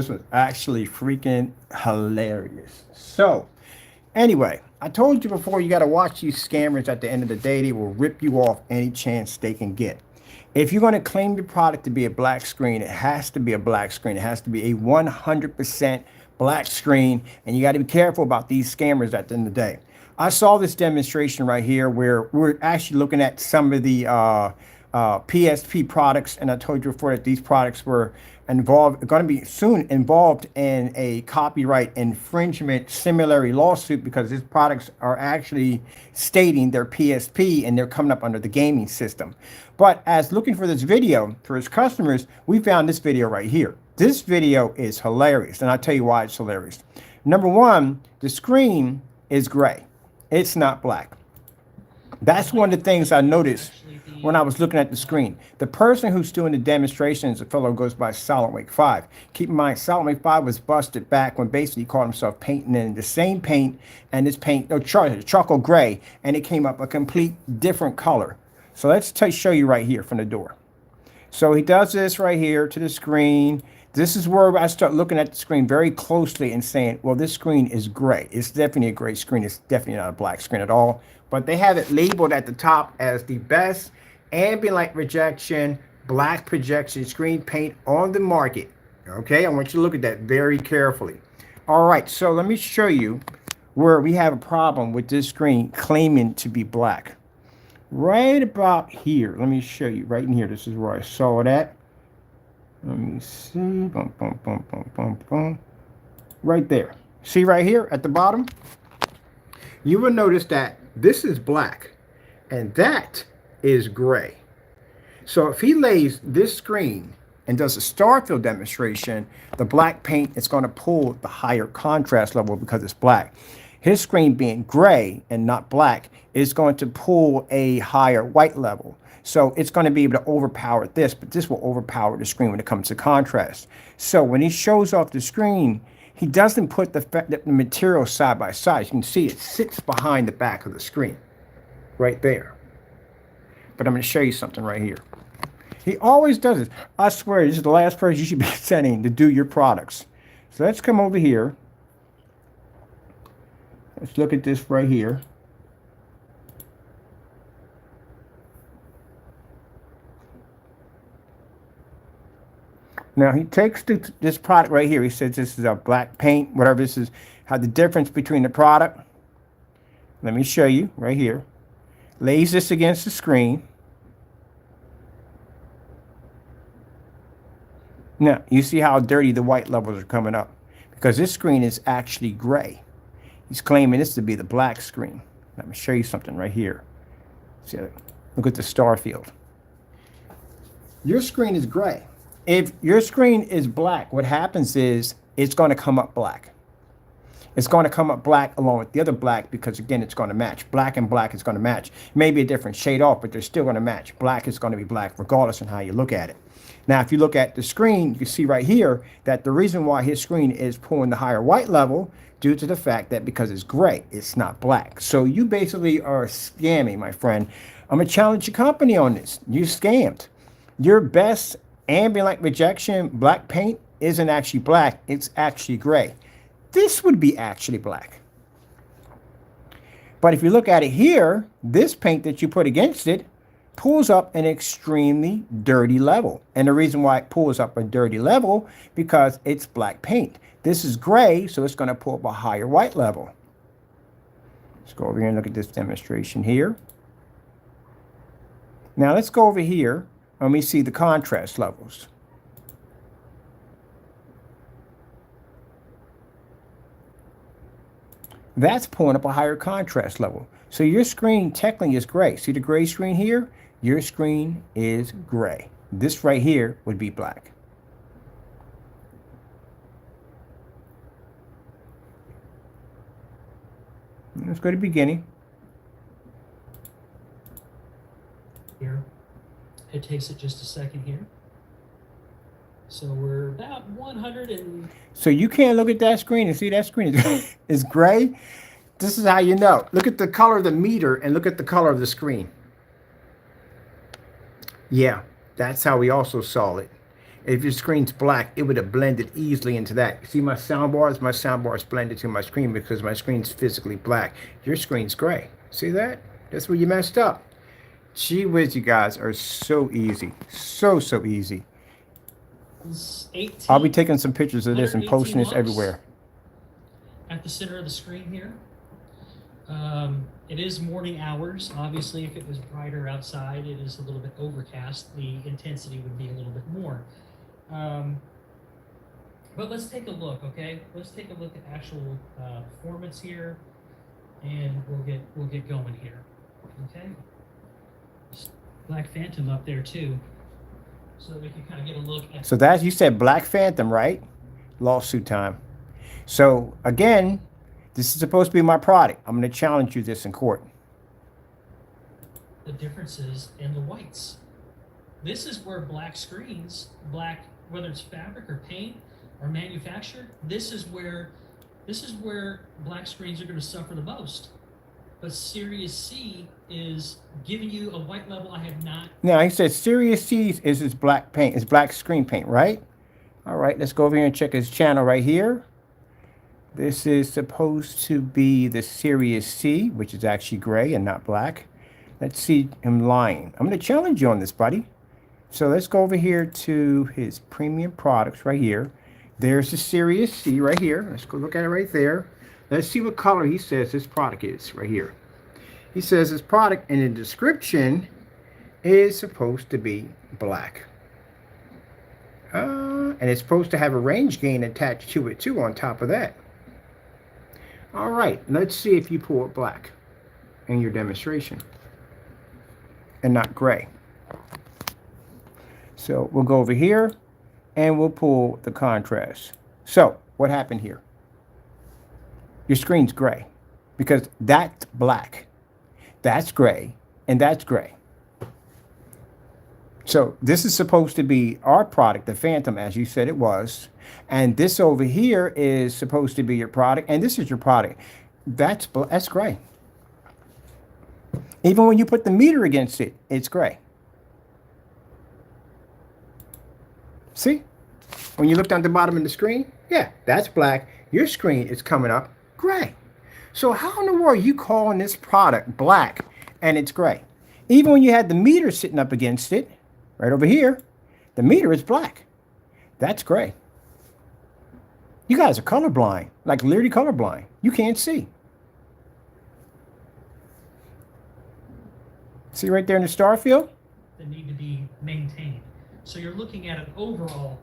This was actually freaking hilarious. So, anyway, I told you before, you got to watch these scammers. At the end of the day, they will rip you off any chance they can get. If you're going to claim your product to be a black screen, it has to be a black screen. It has to be a 100% black screen. And you got to be careful about these scammers at the end of the day. I saw this demonstration right here where we're actually looking at some of the PSP products. And I told you before that these products were going to be soon involved in a copyright infringement similarity lawsuit, because these products are actually stating they're PSP and they're coming up under the gaming system. But as looking for this video for his customers, we found this video right here. This video is hilarious, and I'll tell you why it's hilarious. Number one, the screen is gray. It's not black. That's one of the things I noticed when I was looking at the screen. The person who's doing the demonstration is a fellow who goes by S.W.5. Keep in mind, S.W.5 was busted back when basically he called himself painting in the same paint, and this paint, charcoal gray, and it came up a complete different color. So let's show you right here from the door. So he does this right here to the screen. This is where I start looking at the screen very closely and saying, well, this screen is gray. It's definitely a gray screen. It's definitely not a black screen at all. But they have it labeled at the top as the best ambient light rejection, black projection screen paint on the market. Okay, I want you to look at that very carefully. All right, so let me show you where we have a problem with this screen claiming to be black. Right about here. Let me show you right in here. This is where I saw it at. Let me see. Boom, boom, boom, boom, boom, boom. Right there. See right here at the bottom? You will notice that this is black and that is gray. So if he lays this screen and does a star field demonstration, the black paint is going to pull the higher contrast level because it's black. His screen being gray and not black is going to pull a higher white level. So it's going to be able to overpower this, but this will overpower the screen when it comes to contrast. So when he shows off the screen, he doesn't put the material side by side. You can see it sits behind the back of the screen right there. But I'm going to show you something right here. He always does this. I swear, this is the last person you should be sending to do your products. So let's come over here. Let's look at this right here. Now he takes this product right here. He says this is a black paint, whatever this is. How the difference between the product. Let me show you right here. Lays this against the screen. Now you see how dirty the white levels are coming up, because this screen is actually gray. He's claiming this to be the black screen. Let me show you something right here. See, look at the star field. Your screen is gray. If your screen is black, what happens is it's going to come up black. It's going to come up black along with the other black, because again, it's going to match. Black and black is going to match. Maybe a different shade off, but they're still going to match. Black is going to be black regardless of how you look at it. Now, if you look at the screen, you can see right here that the reason why his screen is pulling the higher white level due to the fact that because it's gray, it's not black. So you basically are scamming, my friend. I'm going to challenge your company on this. You scammed. Your best ambient light rejection black paint isn't actually black. It's actually gray. This would be actually black. But if you look at it here, this paint that you put against it pulls up an extremely dirty level. And the reason why it pulls up a dirty level, because it's black paint. This is gray, so it's going to pull up a higher white level. Let's go over here and look at this demonstration here. Now let's go over here and we see the contrast levels. That's pulling up a higher contrast level. So your screen technically is gray. See the gray screen here? Your screen is gray. This right here would be black. Let's go to beginning. Here. It takes it just a second here. So we're about 100 and... So you can't look at that screen and see that screen is gray. This is how you know. Look at the color of the meter and look at the color of the screen. Yeah, that's how we also saw it. If your screen's black, it would have blended easily into that. See my soundbars? My soundbars blended to my screen because my screen's physically black. Your screen's gray. See that? That's where you messed up. Gee whiz, you guys are so easy. So easy. I'll be taking some pictures of this and posting this everywhere. At the center of the screen here. It is morning hours. Obviously, if it was brighter outside, it is a little bit overcast. The intensity would be a little bit more. But let's take a look, okay? Let's take a look at actual performance here, and we'll get going here, okay? Black Phantom up there too, so we can kind of get a look at. So that you said Black Phantom, right? Lawsuit time. So again, this is supposed to be my product. I'm going to challenge you this in court. The differences in the whites. This is where black screens, whether it's fabric or paint or manufactured, this is where black screens are going to suffer the most. But Sirius C is giving you a white level I have not. Now he said Sirius C is his black paint, his black screen paint, right? All right, let's go over here and check his channel right here. This is supposed to be the Sirius C, which is actually gray and not black. Let's see him lying. I'm going to challenge you on this, buddy. So let's go over here to his premium products right here. There's the Sirius C right here. Let's go look at it right there. Let's see what color he says his product is right here. He says his product in the description is supposed to be black. And it's supposed to have a range gain attached to it too on top of that. All right, let's see if you pull it black in your demonstration and not gray. So we'll go over here and we'll pull the contrast. So what happened here? Your screen's gray because that's black, that's gray, and that's gray. So this is supposed to be our product, the Phantom, as you said it was. And this over here is supposed to be your product, and this is your product. That's gray. Even when you put the meter against it, it's gray. See? When you look down the bottom of the screen, yeah, that's black. Your screen is coming up gray. So how in the world are you calling this product black and it's gray? Even when you had the meter sitting up against it, right over here, the meter is black. That's gray. You guys are colorblind, like literally colorblind. You can't see. See right there in the star field? That need to be maintained. So you're looking at an overall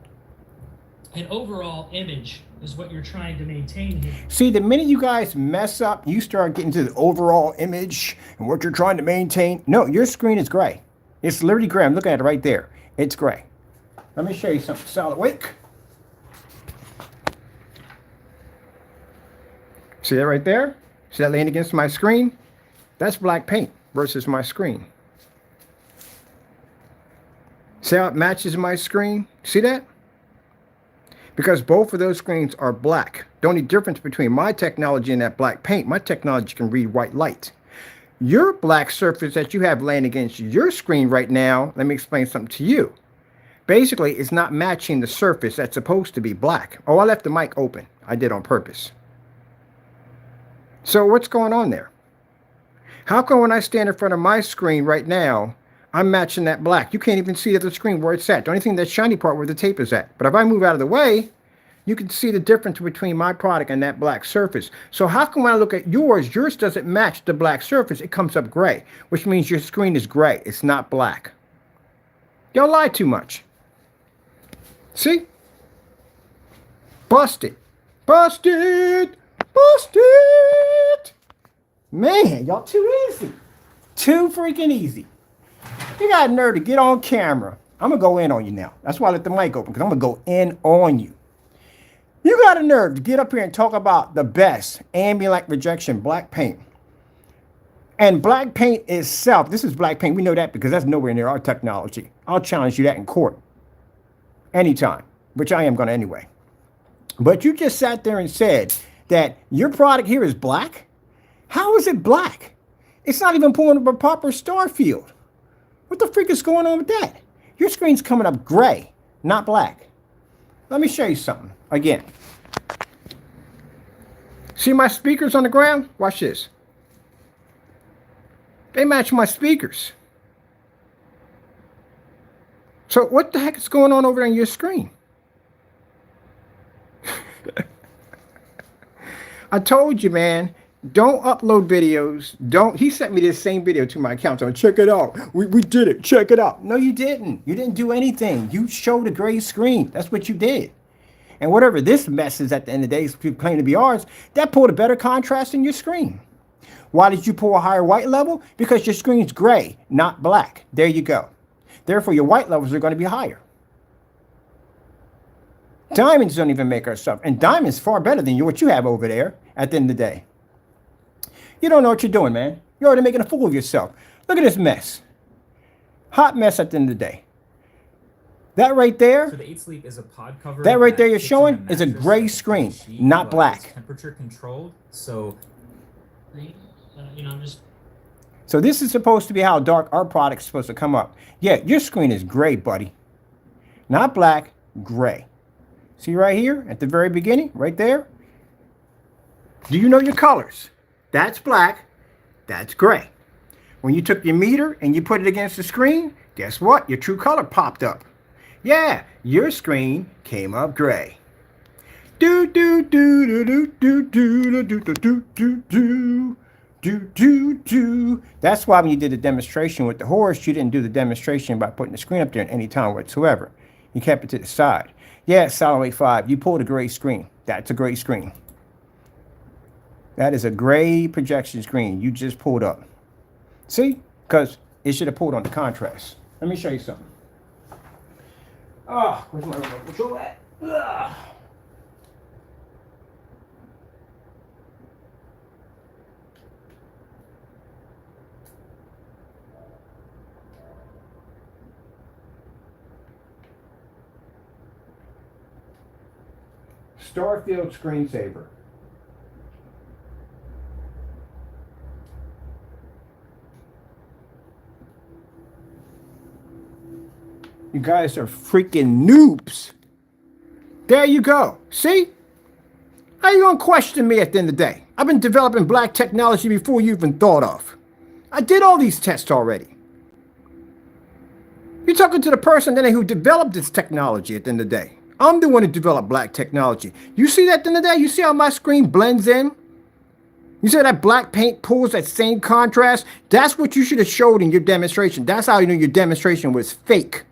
image is what you're trying to maintain here. See, the minute you guys mess up, you start getting to the overall image and what you're trying to maintain. No, your screen is gray. It's literally gray. I'm looking at it right there. It's gray. Let me show you something solid. Wake. See that right there? See that laying against my screen? That's black paint versus my screen. See how it matches my screen? See that? Because both of those screens are black. The only difference between my technology and that black paint, my technology can read white light. Your black surface that you have laying against your screen right now, let me explain something to you. Basically, it's not matching the surface that's supposed to be black. Oh, I left the mic open. I did on purpose. So what's going on there? How come when I stand in front of my screen right now, I'm matching that black? You can't even see at the screen where it's at. The only thing that's shiny part where the tape is at. But if I move out of the way, you can see the difference between my product and that black surface. So how come when I look at yours doesn't match the black surface? It comes up gray, which means your screen is gray. It's not black. Y'all lie too much. See? Busted. Busted. Busted. Man, y'all too easy. Too freaking easy. You got a nerve to get on camera. I'm going to go in on you now. That's why I let the mic open, because I'm going to go in on you. You got a nerve to get up here and talk about the best ambient rejection black paint. And black paint itself, this is black paint. We know that because that's nowhere near our technology. I'll challenge you that in court. Anytime, which I am going to anyway. But you just sat there and said that your product here is black? How is it black? It's not even pulling up a proper star field. What the freak is going on with that? Your screen's coming up gray, not black. Let me show you something again. See my speakers on the ground? Watch this. They match my speakers. So what the heck is going on over on your screen? I told you, man, don't upload videos. He sent me this same video to my account. So check it out. We did it. Check it out. No, you didn't. You didn't do anything. You showed a gray screen. That's what you did. And whatever this mess is at the end of the day, people claim to be ours, that pulled a better contrast in your screen. Why did you pull a higher white level? Because your screen's gray, not black. There you go. Therefore, your white levels are going to be higher. Diamonds don't even make our stuff. And diamonds far better than what you have over there at the end of the day. You don't know what you're doing, man. You're already making a fool of yourself. Look at this mess. Hot mess at the end of the day. That right there, So the 8 Sleep is a pod cover. that right there you're sits on showing is a mattress gray that's screen, sheet, not but black. It's temperature controlled, so Green. You know, I'm just. So this is supposed to be how dark our product's supposed to come up. Yeah, your screen is gray, buddy. Not black, gray. See right here at the very beginning, right there? Do you know your colors? That's black, that's gray. When you took your meter and you put it against the screen, guess what? Your true color popped up. Yeah, your screen came up gray. Do do do do do do do do do do do do do. That's why when you did the demonstration with the horse, you didn't do the demonstration by putting the screen up there at any time whatsoever. You kept it to the side. Yeah, S.W.5, you pulled a gray screen. That's a gray screen. That is a gray projection screen you just pulled up. See? Because it should have pulled on the contrast. Let me show you something. Oh, where's my remote control at? Ugh. Starfield screensaver. You guys are freaking noobs. There you go. See? How you gonna question me at the end of the day? I've been developing black technology before you even thought of. I did all these tests already. You're talking to the person then who developed this technology at the end of the day. I'm the one who developed black technology. You see that at the end of the day? You see how my screen blends in? You see that black paint pulls that same contrast? That's what you should have showed in your demonstration. That's how you know your demonstration was fake.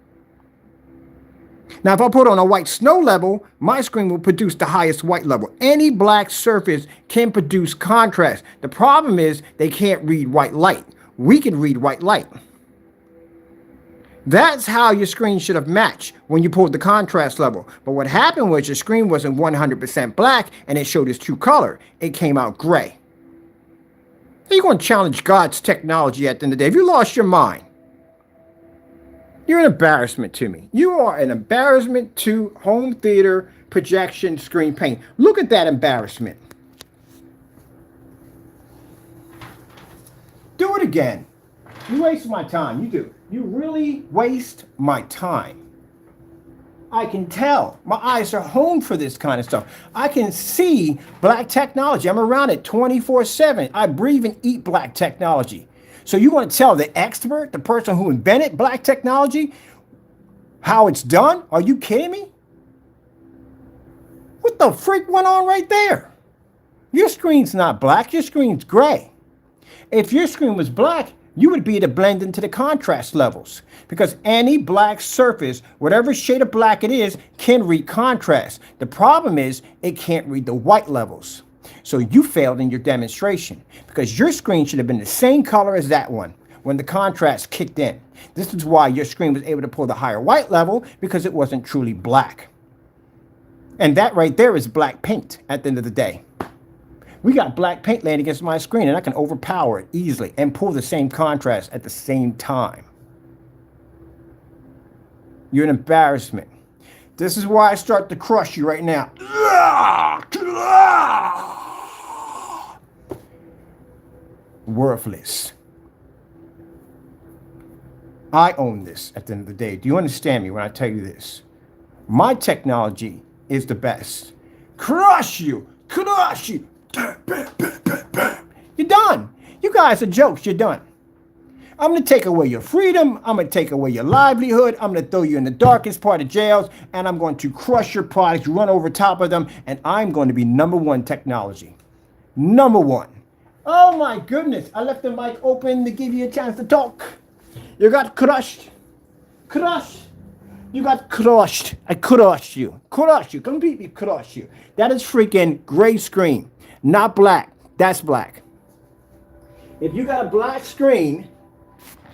Now, if I put on a white snow level, my screen will produce the highest white level. Any black surface can produce contrast. The problem is they can't read white light. We can read white light. That's how your screen should have matched when you pulled the contrast level. But what happened was your screen wasn't 100% black and it showed its true color. It came out gray. How you going to challenge God's technology at the end of the day? Have you lost your mind? You're an embarrassment to me. You are an embarrassment to home theater projection screen paint. Look at that embarrassment. Do it again. You waste my time. You do. You really waste my time. I can tell. My eyes are honed for this kind of stuff. I can see black technology. I'm around it 24/7. I breathe and eat black technology. So you want to tell the expert, the person who invented black technology, how it's done? Are you kidding me? What the freak went on right there? Your screen's not black. Your screen's gray. If your screen was black, you would be able to blend into the contrast levels because any black surface, whatever shade of black it is, can read contrast. The problem is it can't read the white levels. So you failed in your demonstration because your screen should have been the same color as that one when the contrast kicked in. This is why your screen was able to pull the higher white level because it wasn't truly black. And that right there is black paint at the end of the day. We got black paint laying against my screen and I can overpower it easily and pull the same contrast at the same time. You're an embarrassment. This is why I start to crush you right now. Worthless. I own this at the end of the day. Do you understand me when I tell you this? My technology is the best. Crush you. Crush you. You're done. You guys are jokes. You're done. I'm going to take away your freedom. I'm going to take away your livelihood. I'm going to throw you in the darkest part of jails, and I'm going to crush your products, run over top of them, and I'm going to be #1 technology. #1. Oh my goodness. I left the mic open to give you a chance to talk. You got crushed. Crushed. You got crushed. I crushed you. Crushed you. Completely crushed you. That is freaking gray screen. Not black. That's black. If you got a black screen,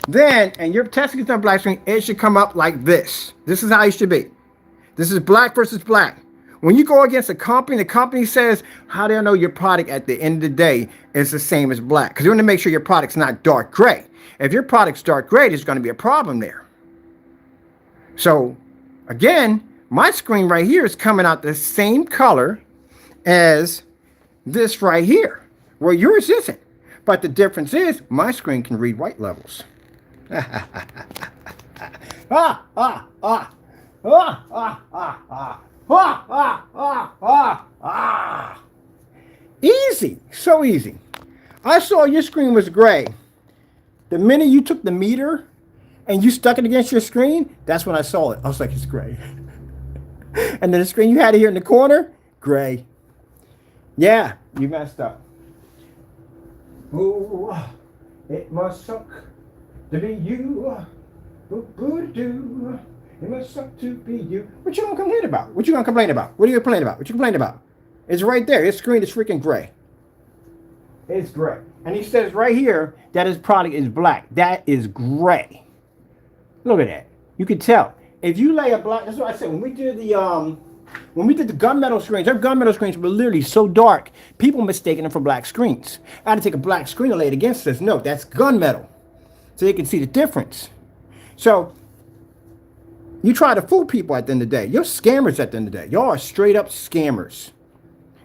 then, and you're testing it on black screen, it should come up like this. This is how it should be. This is black versus black. When you go against a company, the company says, how do I know your product at the end of the day is the same as black? Because you want to make sure your product's not dark gray. If your product's dark gray, there's going to be a problem there. So, again, my screen right here is coming out the same color as this right here, where yours isn't. But the difference is my screen can read white levels. Easy. So easy. I saw your screen was gray. The minute you took the meter and you stuck it against your screen, that's when I saw it. I was like, it's gray. And then the screen you had here in the corner, gray. Yeah, you messed up. Ooh, it must suck to be you. Boo-boo-doo. It must suck to be you. What you gonna complain about? What you gonna complain about? What are you complaining about? What you complaining about? It's right there. His screen is freaking gray. It's gray. And he says right here that his product is black. That is gray. Look at that. You can tell. If you lay a black, that's what I said when we did the gunmetal screens, our gunmetal screens were literally so dark, people mistaken them for black screens. I had to take a black screen and lay it against this. No, that's gunmetal. So they can see the difference. So you try to fool people at the end of the day. You're scammers at the end of the day. Y'all are straight up scammers.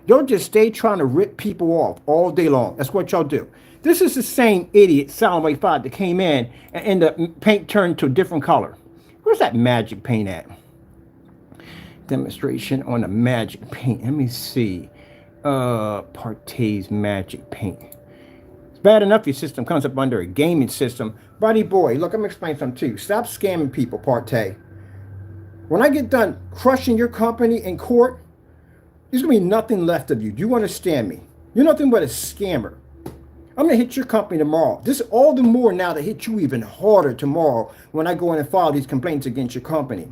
Y'all just stay trying to rip people off all day long. That's what y'all do. This is the same idiot, S.W.5, that came in and the paint turned to a different color. Where's that magic paint at? Demonstration on the magic paint. Let me see. Partay's magic paint. It's bad enough your system comes up under a gaming system. Buddy boy, look, I'm going to explain something to you. Stop scamming people, Partay. When I get done crushing your company in court, there's going to be nothing left of you. Do you understand me? You're nothing but a scammer. I'm going to hit your company tomorrow. This is all the more now to hit you even harder tomorrow when I go in and file these complaints against your company.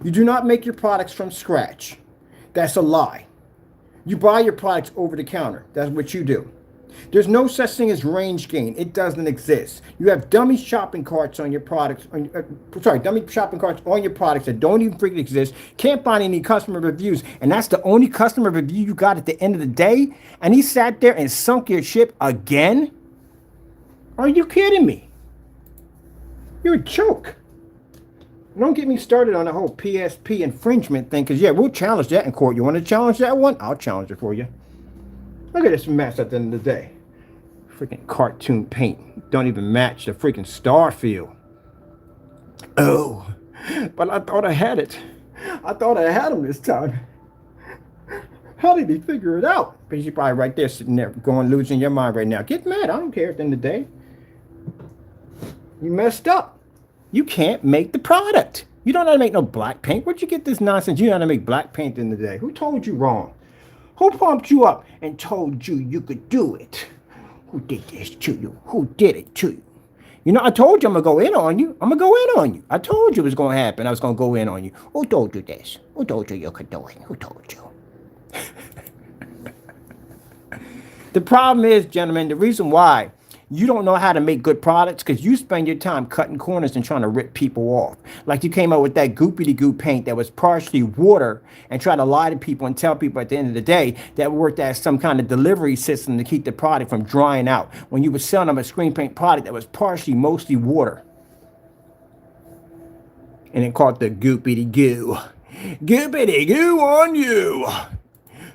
You do not make your products from scratch. That's a lie. You buy your products over the counter. That's what you do. There's no such thing as range gain. It doesn't exist. You have dummy shopping carts on your products. Dummy shopping carts on your products that don't even freaking exist. Can't find any customer reviews. And that's the only customer review you got at the end of the day. And he sat there and sunk your ship again? Are you kidding me? You're a joke. Don't get me started on the whole PSP infringement thing, because, yeah, we'll challenge that in court. You want to challenge that one? I'll challenge it for you. Look at this mess at the end of the day. Freaking cartoon paint. Don't even match the freaking Starfield. Oh, but I thought I had it. I thought I had him this time. How did he figure it out? Because you're probably right there sitting there going, losing your mind right now. Get mad. I don't care at the end of the day. You messed up. You can't make the product. You don't know how to make no black paint. Where'd you get this nonsense? You know how to make black paint in the day. Who told you wrong? Who pumped you up and told you you could do it? Who did this to you? Who did it to you? You know, I told you I'm going to go in on you. I'm going to go in on you. I told you it was going to happen. I was going to go in on you. Who told you this? Who told you you could do it? Who told you? The problem is, gentlemen, the reason why you don't know how to make good products because you spend your time cutting corners and trying to rip people off. Like you came out with that goopity-goop paint that was partially water and try to lie to people and tell people at the end of the day that worked as some kind of delivery system to keep the product from drying out when you were selling them a screen paint product that was partially mostly water. And then called the goopity-goo. Goopity-goo on you.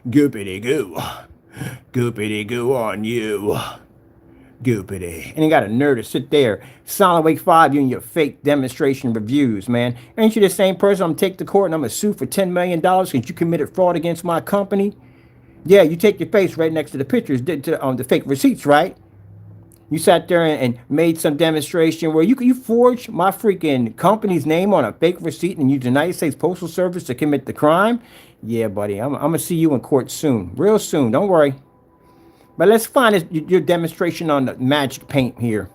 Goopity-goo. Goopity-goo on you. Goopity. And you got a nerve to sit there. S.W.5, you and your fake demonstration reviews, man. Ain't you the same person I'm take to court and I'm going to sue for $10 million because you committed fraud against my company? Yeah, you take your face right next to the pictures, the fake receipts, right? You sat there and made some demonstration where you forged my freaking company's name on a fake receipt and used the United States Postal Service to commit the crime? Yeah, buddy, I'm going to see you in court soon. Real soon, don't worry. But let's find your demonstration on the magic paint here.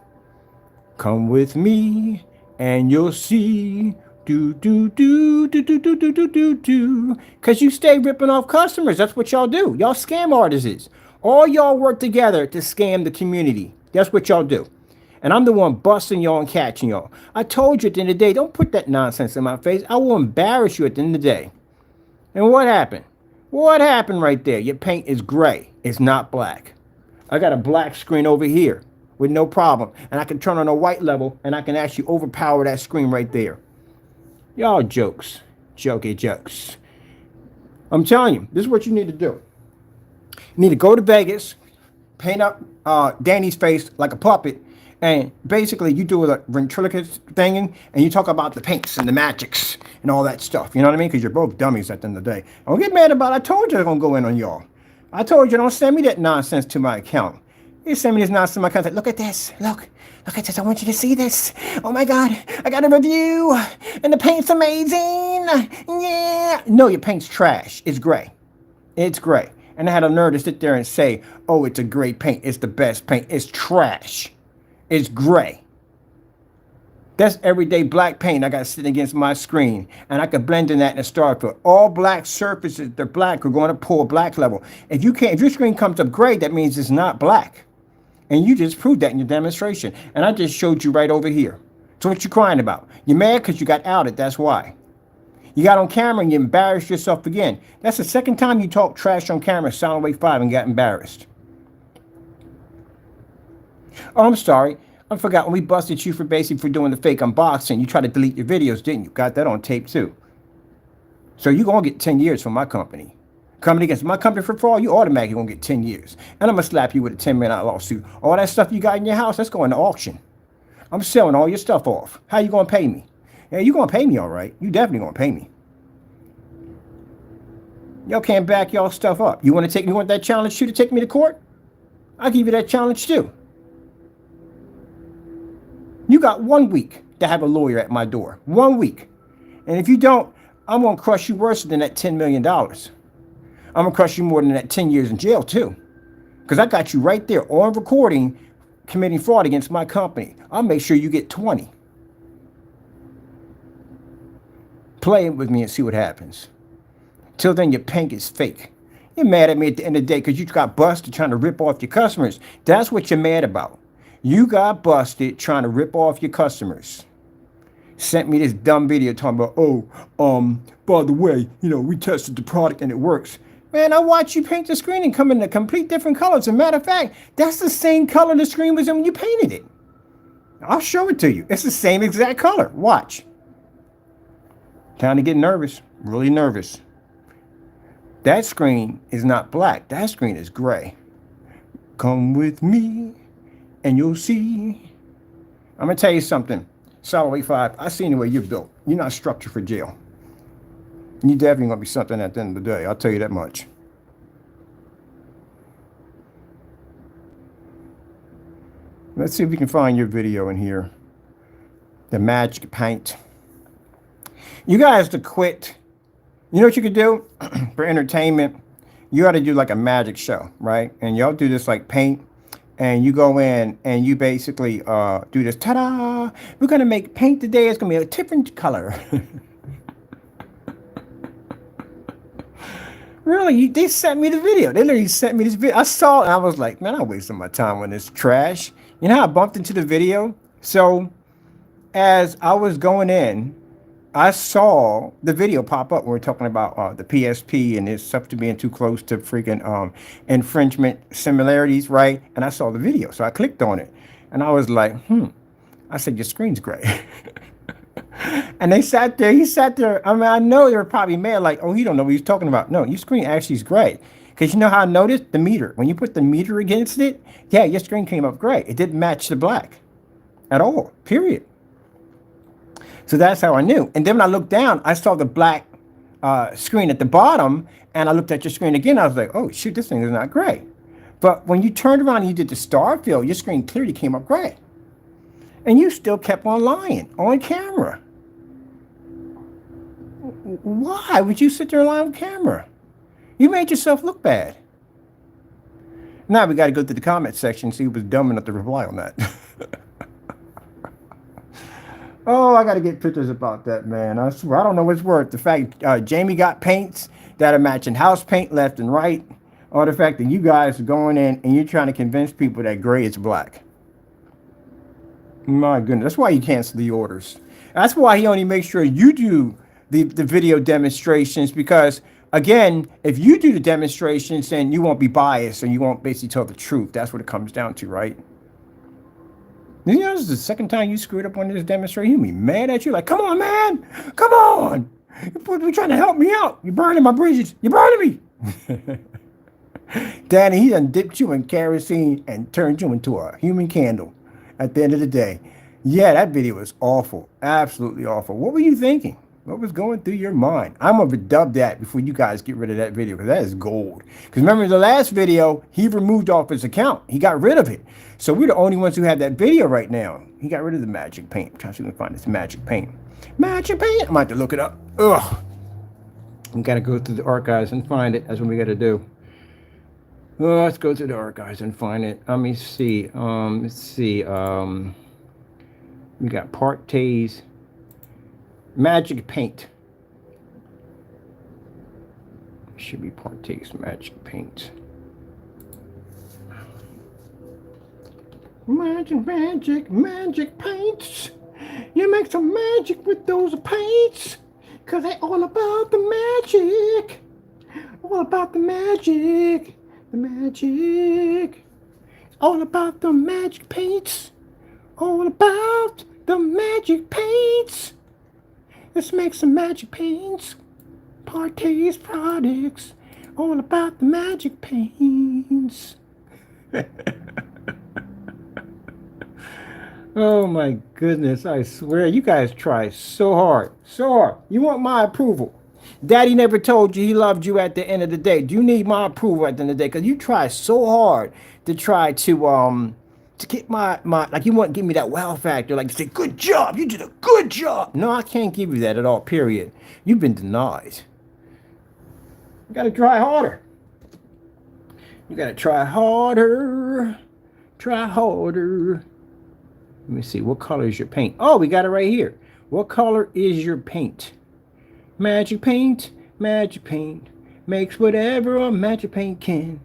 Come with me and you'll see. Do, do, do, do, do, do, do, do, do, do. Because you stay ripping off customers. That's what y'all do. Y'all scam artists. All y'all work together to scam the community. That's what y'all do. And I'm the one busting y'all and catching y'all. I told you at the end of the day, don't put that nonsense in my face. I will embarrass you at the end of the day. And what happened? What happened right there? Your paint is gray. It's not black. I got a black screen over here with no problem. And I can turn on a white level and I can actually overpower that screen right there. Y'all jokes. Jokey jokes. I'm telling you, this is what you need to do. You need to go to Vegas, paint up Danny's face like a puppet, and basically you do a ventriloquist thing and you talk about the paints and the magics and all that stuff. You know what I mean? Because you're both dummies at the end of the day. Don't get mad about it. I told you I'm going to go in on y'all. I told you don't send me that nonsense to my account. You send me this nonsense to my account. Look at this. Look at this. I want you to see this. Oh my God. I got a review. And the paint's amazing. Yeah. No, your paint's trash. It's gray. It's gray. And I had a nerve to sit there and say, oh, it's a great paint. It's the best paint. It's trash. It's gray. That's everyday black paint I got sitting against my screen. And I can blend in that in a star fill. All black surfaces, they're black. We're going to pull black level. If your screen comes up gray, that means it's not black. And you just proved that in your demonstration. And I just showed you right over here. So what you crying about? You're mad because you got outed. That's why. You got on camera and you embarrassed yourself again. That's the second time you talked trash on camera, S.W.5, and got embarrassed. Oh, I'm sorry. I forgot when we busted you for doing the fake unboxing. You tried to delete your videos, didn't you? Got that on tape too. So you're going to get 10 years from my company. Coming against my company for fraud, you automatically going to get 10 years. And I'm going to slap you with a $10 million lawsuit. All that stuff you got in your house, that's going to auction. I'm selling all your stuff off. How you going to pay me? Yeah, you're going to pay me all right. You definitely going to pay me. Y'all can't back y'all stuff up. You want that challenge too to take me to court? I'll give you that challenge too. You got 1 week to have a lawyer at my door. 1 week. And if you don't, I'm going to crush you worse than that $10 million. I'm going to crush you more than that 10 years in jail too. Because I got you right there on recording committing fraud against my company. I'll make sure you get 20. Play it with me and see what happens. Till then, your paint is fake. You're mad at me at the end of the day because you got busted trying to rip off your customers. That's what you're mad about. You got busted trying to rip off your customers. Sent me this dumb video talking about, by the way, we tested the product and it works. Man, I watched you paint the screen and come in a complete different colors. As a matter of fact, that's the same color the screen was in when you painted it. I'll show it to you. It's the same exact color. Watch. Time to get nervous. Really nervous. That screen is not black. That screen is gray. Come with me and you'll see. I'm going to tell you something. S.W.5, I seen the way you're built. You're not structured for jail. You definitely going to be something at the end of the day. I'll tell you that much. Let's see if we can find your video in here. The magic paint. You guys to quit. You know what you could do for entertainment? You got to do like a magic show, right? And y'all do this like paint. And you go in and you basically do this. Ta-da! We're going to make paint today. It's going to be a different color. Really? They sent me the video. They literally sent me this video. I saw it and I was like, man, I'm wasting my time on this trash. You know how I bumped into the video? So as I was going in, I saw the video pop up when we're talking about the PSP and this stuff to being too close to freaking infringement similarities, right? And I saw the video. So I clicked on it and I was like, I said, your screen's gray. And he sat there. I mean, I know they were probably mad, like, oh, he don't know what he's talking about. No, your screen actually is gray. Because you know how I noticed? The meter. When you put the meter against it, yeah, your screen came up gray. It didn't match the black at all, period. So that's how I knew. And then when I looked down, I saw the black screen at the bottom, and I looked at your screen again. I was like, oh, shoot, this thing is not gray. But when you turned around and you did the star fill, your screen clearly came up gray. And you still kept on lying on camera. Why would you sit there and lie on camera? You made yourself look bad. Now we got to go to the comment section and see who was dumb enough to reply on that. Oh, I got to get pictures about that, man. I swear, I don't know what's worth. The fact Jamie got paints that are matching house paint left and right, or the fact that you guys are going in and you're trying to convince people that gray is black. My goodness. That's why you cancel the orders. That's why he only makes sure you do the video demonstrations, because, again, if you do the demonstrations, then you won't be biased and you won't basically tell the truth. That's what it comes down to, right? You know, this is the second time you screwed up on this demonstration. He'll be mad at you, like, come on, man. Come on. You're trying to help me out. You're burning my bridges. You're burning me. Danny, he done dipped you in kerosene and turned you into a human candle at the end of the day. Yeah, that video was awful. Absolutely awful. What were you thinking? What was going through your mind? I'm going to dub that before you guys get rid of that video, because that is gold. Because remember the last video, he removed off his account. He got rid of it. So we're the only ones who have that video right now. He got rid of the magic paint. I'm trying to see if we can find this magic paint. Magic paint? I might have to look it up. Ugh. We got to go through the archives and find it. That's what we got to do. Let's go to the archives and find it. Let me see. Let's see. We got Partay's Magic Paint. Should be Partay's Magic Paint. Magic paints. You make some magic with those paints, 'cause they all about the magic. All about the magic. The magic. All about the magic paints. All about the magic paints. Let's make some magic paints. Partay's products. All about the magic paints. Oh my goodness, I swear, you guys try so hard. So hard. You want my approval. Daddy never told you he loved you at the end of the day. Do you need my approval at the end of the day? Because you try so hard to try to get my like, you want to give me that wow factor, like to say, good job, you did a good job. No, I can't give you that at all, period. You've been denied. You gotta try harder. You gotta try harder. Try harder. Let me see, what color is your paint? Oh, we got it right here. What color is your paint? Magic paint, makes whatever a magic paint can.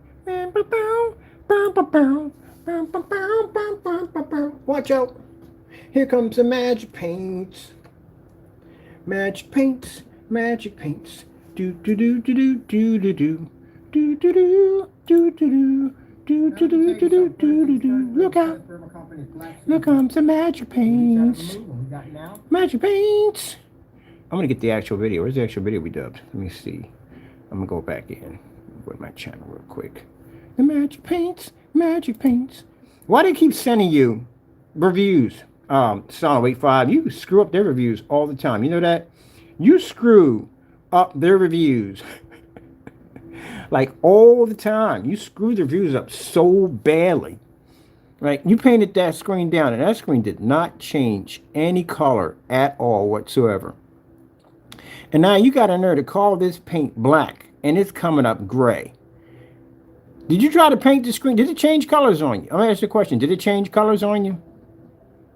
Watch out. Here comes the magic paints. Magic paints. Do do do do do do do do do do do do do do. Look out. Here comes the magic paints. Magic paints. I'm going to get the actual video. Where's the actual video we dubbed? Let me see. I'm going to go back in. Go to my channel real quick. The magic paints. Why do they keep sending you reviews? S.W.5, you screw up their reviews all the time. You know that? You screw up their reviews. Like all the time. You screw the reviews up so badly. Right? You painted that screen down, and that screen did not change any color at all whatsoever. And now you got a nerve to call this paint black, and it's coming up gray. Did you try to paint the screen? Did it change colors on you? I'm going to ask you a question. Did it change colors on you?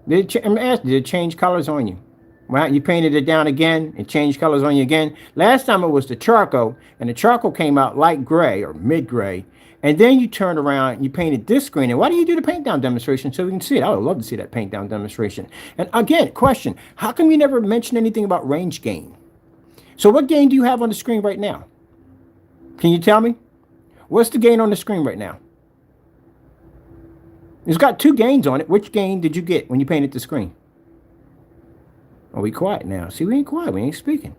Did it change colors on you? Well, you painted it down again and changed colors on you again. Last time it was the charcoal, and the charcoal came out light gray or mid-gray. And then you turned around and you painted this screen. And why do you do the paint down demonstration so we can see it? I would love to see that paint down demonstration. And again, question, how come you never mentioned anything about range gain? So what gain do you have on the screen right now? Can you tell me? What's the gain on the screen right now? It's got two gains on it. Which gain did you get when you painted the screen? Are we quiet now? See, we ain't quiet. We ain't speaking.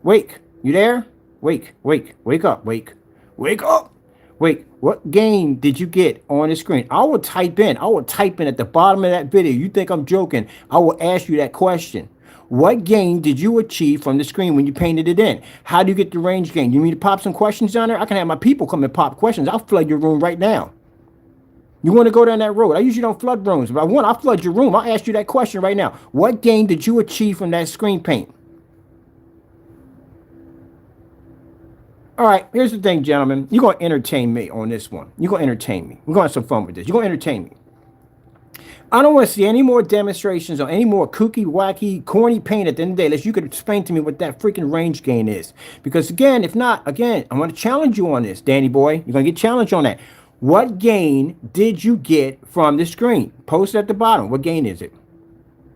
Wake. You there? Wake up. Wake up. Wait, what gain did you get on the screen? I will type in at the bottom of that video. You think I'm joking? I will ask you that question. What gain did you achieve from the screen when you painted it in? How do you get the range gain? You need to pop some questions down there? I can have my people come and pop questions. I'll flood your room right now. You want to go down that road? I usually don't flood rooms, but I'll flood your room. I'll ask you that question right now. What gain did you achieve from that screen paint? All right, here's the thing, gentlemen. You're going to entertain me on this one. You're going to entertain me. We're going to have some fun with this. You're going to entertain me. I don't want to see any more demonstrations or any more kooky, wacky, corny paint at the end of the day unless you could explain to me what that freaking range gain is. Because again, if not, again, I'm going to challenge you on this, Danny boy. You're going to get challenged on that. What gain did you get from the screen? Post it at the bottom. What gain is it?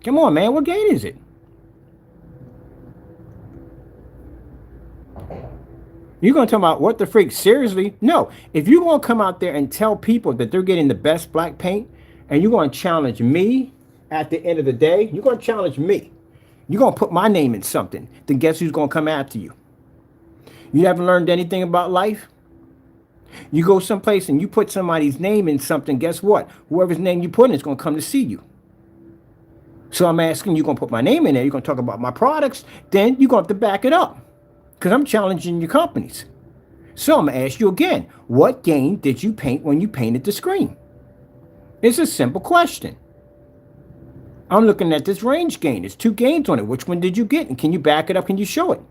Come on, man. What gain is it? You're going to talk about what the freak? Seriously? No. If you're going to come out there and tell people that they're getting the best black paint and you're going to challenge me at the end of the day, you're going to challenge me. You're going to put my name in something. Then guess who's going to come after you? You haven't learned anything about life? You go someplace and you put somebody's name in something, guess what? Whoever's name you put in is going to come to see you. So I'm asking, you're going to put my name in there, you're going to talk about my products, then you're going to have to back it up. Because I'm challenging your companies. So I'm going to ask you again, what gain did you paint when you painted the screen? It's a simple question. I'm looking at this range gain. There's 2 gains on it. Which one did you get? And can you back it up? Can you show it?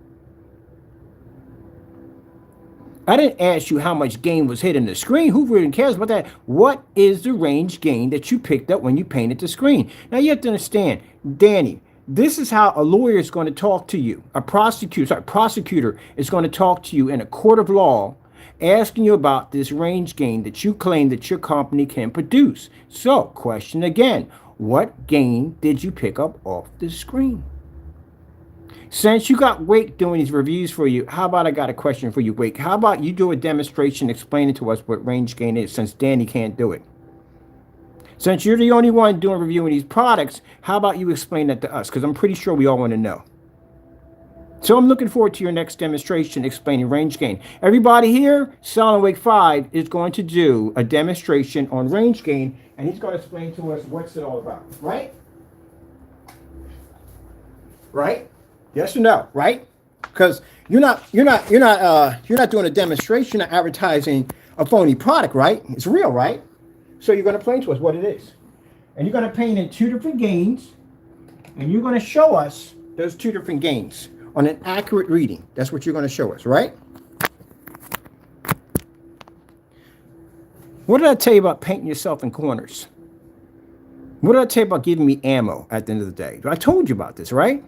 I didn't ask you how much gain was hitting the screen. Who really cares about that? What is the range gain that you picked up when you painted the screen? Now you have to understand, Danny, this is how a lawyer is going to talk to you. A prosecutor is going to talk to you in a court of law, asking you about this range gain that you claim that your company can produce. So, question again, what gain did you pick up off the screen? Since you got Wake doing these reviews for you, how about I got a question for you, Wake? How about you do a demonstration explaining to us what range gain is, since Danny can't do it? Since you're the only one doing reviewing these products, how about you explain that to us? Because I'm pretty sure we all want to know. So I'm looking forward to your next demonstration explaining range gain. Everybody here, S.W.5 is going to do a demonstration on range gain, and he's going to explain to us what's it all about. Right? Right? Yes or no? Right? Because you're not doing a demonstration, you're not advertising a phony product, right? It's real, right? So you're going to explain to us what it is. And you're going to paint in 2 different gains. And you're going to show us those 2 different gains on an accurate reading. That's what you're going to show us, right? What did I tell you about painting yourself in corners? What did I tell you about giving me ammo at the end of the day? I told you about this, right?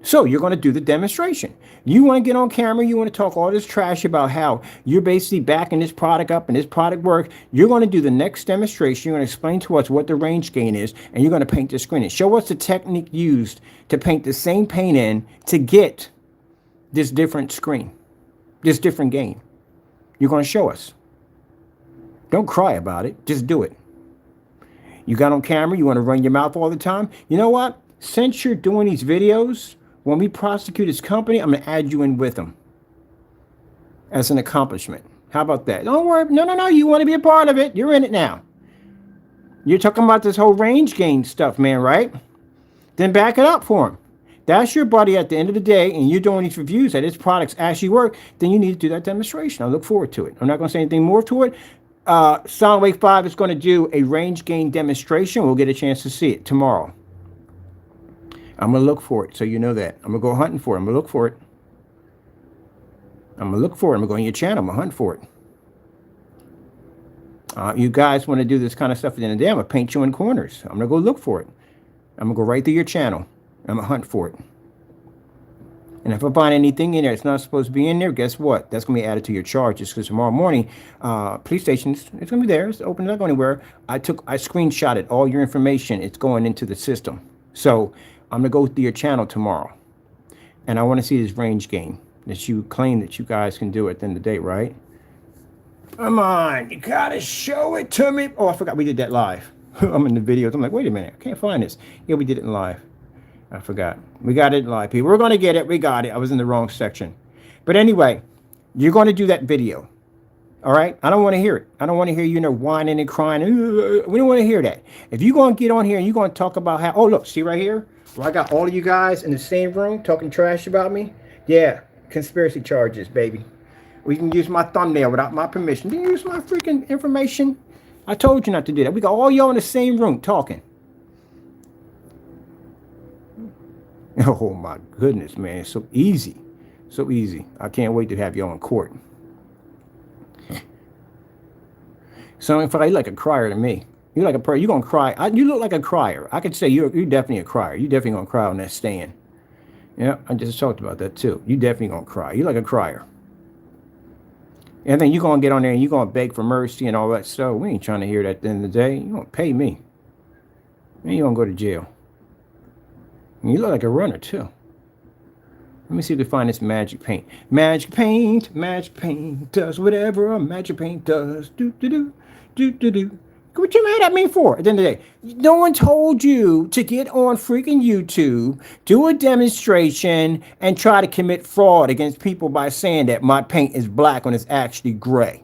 So you're going to do the demonstration. You want to get on camera. You want to talk all this trash about how you're basically backing this product up and this product works. You're going to do the next demonstration. You're going to explain to us what the range gain is, and you're going to paint the screen and show us the technique used to paint the same paint in to get this different screen, this different gain. You're going to show us. Don't cry about it. Just do it. You got on camera. You want to run your mouth all the time. You know what? Since you're doing these videos, when we prosecute his company, I'm going to add you in with them as an accomplishment. How about that? Don't worry. No. You want to be a part of it. You're in it now. You're talking about this whole range gain stuff, man, right? Then back it up for him. That's your buddy at the end of the day, and you're doing these reviews that his products actually work, then you need to do that demonstration. I look forward to it. I'm not going to say anything more to it. S.W.5 is going to do a range gain demonstration. We'll get a chance to see it tomorrow. I'm going to look for it, so you know that. I'm going to go hunting for it. I'm going to look for it. I'm going to look for it. I'm going to go on your channel. I'm going to hunt for it. You guys want to do this kind of stuff at the end of the day, I'm going to paint you in corners. I'm going to go look for it. I'm going to go right through your channel. I'm going to hunt for it. And if I find anything in there that's not supposed to be in there, guess what? That's going to be added to your charges, because tomorrow morning, police stations, it's going to be there. It's open, not going anywhere. I screenshotted all your information. It's going into the system. So I'm going to go through your channel tomorrow. And I want to see this range gain that you claim that you guys can do at the end of the day, right? Come on, you got to show it to me. Oh, I forgot we did that live. I'm in the videos. I'm like, wait a minute. I can't find this. Yeah, we did it in live. I forgot. We got it in live, people. We're going to get it. We got it. I was in the wrong section. But anyway, you're going to do that video. All right, I don't want to hear it. I don't want to hear you whining and crying. We don't want to hear that. If you're going to get on here and you're going to talk about how, oh look, see right here, where I got all of you guys in the same room talking trash about me. Yeah, conspiracy charges, baby. We can use my thumbnail without my permission. You use my freaking information. I told you not to do that. We got all y'all in the same room talking. Oh my goodness, man, it's so easy, so easy. I can't wait to have y'all in court. So if I like a crier to me, you like a prayer, you gonna cry. You look like a crier. I could say you're definitely a crier. You definitely gonna cry on that stand. Yeah, I just talked about that too. You definitely gonna cry. You like a crier. And then you're gonna get on there and you're gonna beg for mercy and all that stuff. We ain't trying to hear that at the end of the day. You're gonna pay me. And you're gonna go to jail. And you look like a runner too. Let me see if we find this magic paint. Magic paint does whatever a magic paint does. Do do do. Do. What you mad at me for? At the end of the day, no one told you to get on freaking YouTube, do a demonstration, and try to commit fraud against people by saying that my paint is black when it's actually gray.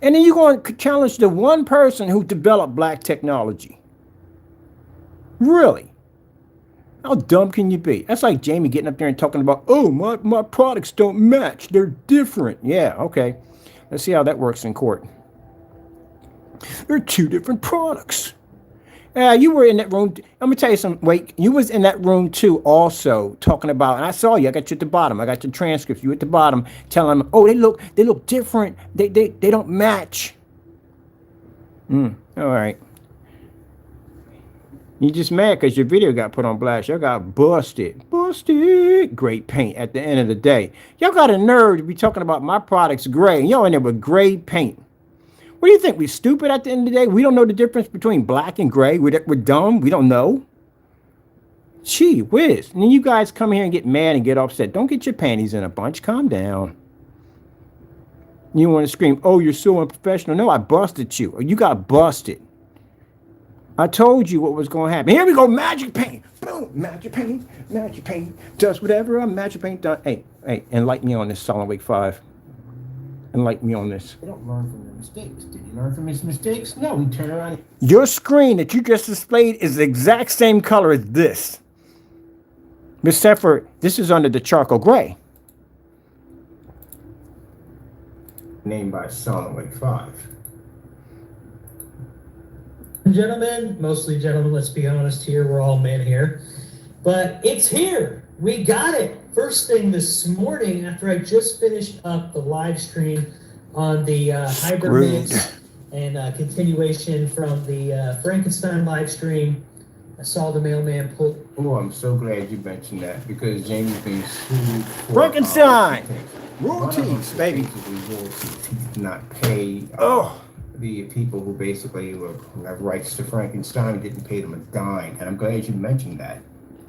And then you're going to challenge the one person who developed black technology. Really? How dumb can you be? That's like Jamie getting up there and talking about, oh, my products don't match. They're different. Yeah, okay. Let's see how that works in court. They're two different products. You were in that room. Let me tell you something. Wait, you was in that room too also talking about, and I saw you. I got you at the bottom. I got your transcripts. You at the bottom telling them, oh, they look different. They don't match. All right. You just mad because your video got put on blast. Y'all got busted. Great paint at the end of the day. Y'all got a nerve to be talking about my product's gray. Y'all in there with gray paint. What do you think? We stupid at the end of the day? We don't know the difference between black and gray. We're dumb. We don't know. Gee whiz. And then you guys come here and get mad and get upset. Don't get your panties in a bunch. Calm down. You want to scream, oh, you're so unprofessional. No, I busted you. Or you got busted. I told you what was going to happen. Here we go. Magic paint. Boom. Magic paint. Magic paint. Does whatever a magic paint does. Hey, enlighten me on this, S.W.5. Enlighten me on this. They don't learn from their mistakes. Did he learn from his mistakes? No, he turned around. Your screen that you just displayed is the exact same color as this. Except for this is under the charcoal gray. Named by S.W.5. Gentlemen, mostly gentlemen, let's be honest here, we're all men here. But it's here. We got it. First thing this morning, after I just finished up the live stream on the Hybrid Mix and continuation from the Frankenstein live stream, I saw the mailman pull. Oh, I'm so glad you mentioned that because Jamie's been sued for Frankenstein! Royalties, baby. Royalties. He did not pay the people who basically who have rights to Frankenstein, didn't pay them a dime. And I'm glad you mentioned that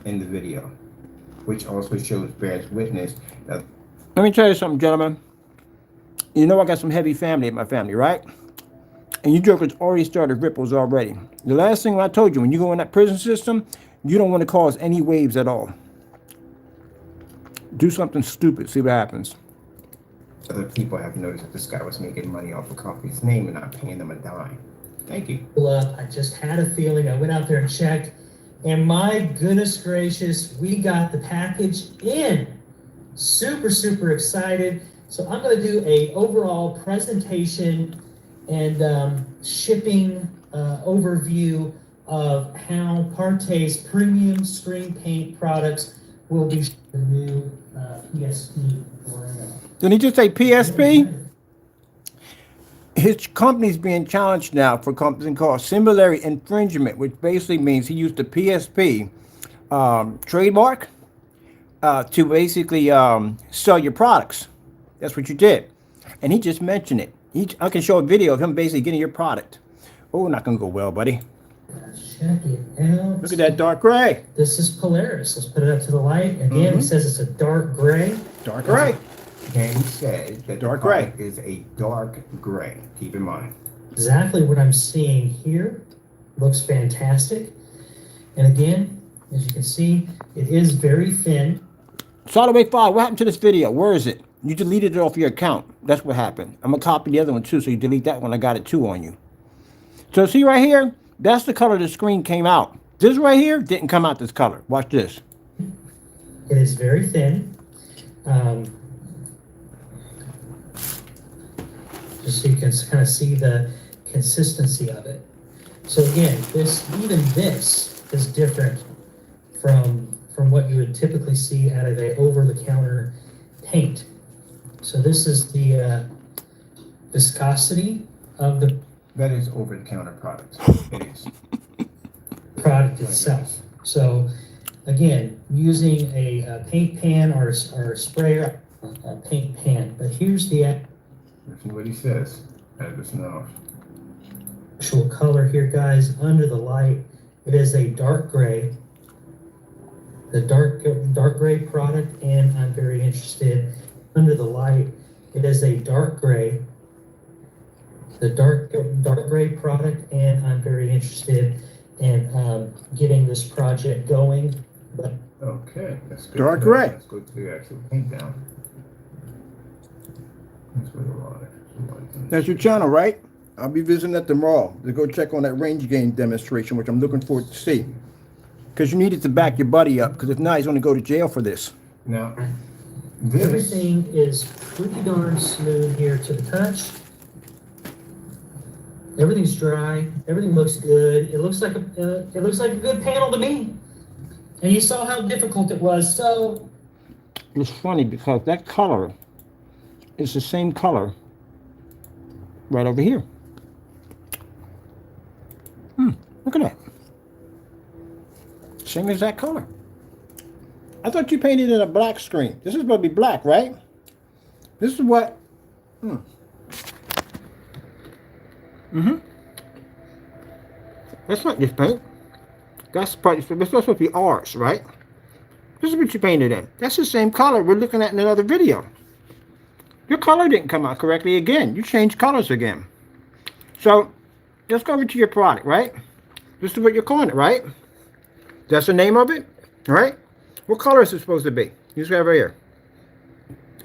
in the video, which also bears witness that. Let me tell you something, gentlemen. You know I got some heavy family in my family, right? And you jokers already started ripples already. The last thing I told you, when you go in that prison system, you don't want to cause any waves at all. Do something stupid, see what happens. Other people have noticed that this guy was making money off the company's name and not paying them a dime. Thank you. I just had a feeling. I went out there and checked, and my goodness gracious, we got the package in. Super, super excited. So I'm going to do a overall presentation and shipping overview of how Partay's premium screen paint products will be the new PSP. Didn't he just say PSP? His company's being challenged now for something called similarity infringement, which basically means he used the PSP trademark to basically sell your products. That's what you did. And he just mentioned it. I can show a video of him basically getting your product. Oh, not going to go well, buddy. Check it out. Look at that dark gray. This is Polaris. Let's put it up to the light. Again, It says it's a dark gray. Dark gray. And he said that dark the product is a dark gray. Keep in mind. Exactly what I'm seeing here. Looks fantastic. And again, as you can see, it is very thin. S.W.5, what happened to this video? Where is it? You deleted it off your account. That's what happened. I'm gonna copy the other one too, so you delete that one. I got it too on you. So see right here, that's the color the screen came out. This right here didn't come out this color. Watch this. It is very thin. Just so you can kind of see the consistency of it. So again, even this is different from what you would typically see out of a over-the-counter paint. So this is the viscosity of the That is over-the-counter product. It is. product itself. So again, using a paint pan or a sprayer, a paint pan. But here's the Listen to what he says. Out of his mouth. actual color here, guys. Under the light, it is a dark gray. The dark gray product, and I'm very interested. Under the light, it is a dark gray. The dark gray product, and I'm very interested in getting this project going. But Okay, that's good. Dark gray. Let's go to the actual paint now. That's what a lot of. That's your channel, right? I'll be visiting at tomorrow to go check on that range gain demonstration, which I'm looking forward to see. Because you needed to back your buddy up, because if not, he's going to go to jail for this. Now, this everything is pretty darn smooth here to the touch. Everything's dry. Everything looks good. It looks like a good panel to me. And you saw how difficult it was. So It's funny because that color is the same color right over here. Look at that. Same as that color. I thought you painted in a black screen. This is supposed to be black, right? This is what... That's not this paint. That's supposed to be ours, right? This is what you painted in. That's the same color we're looking at in another video. Your color didn't come out correctly again. You changed colors again. So, let's go over to your product, right? This is what you're calling it, right? That's the name of it, right? What color is it supposed to be? You see over here.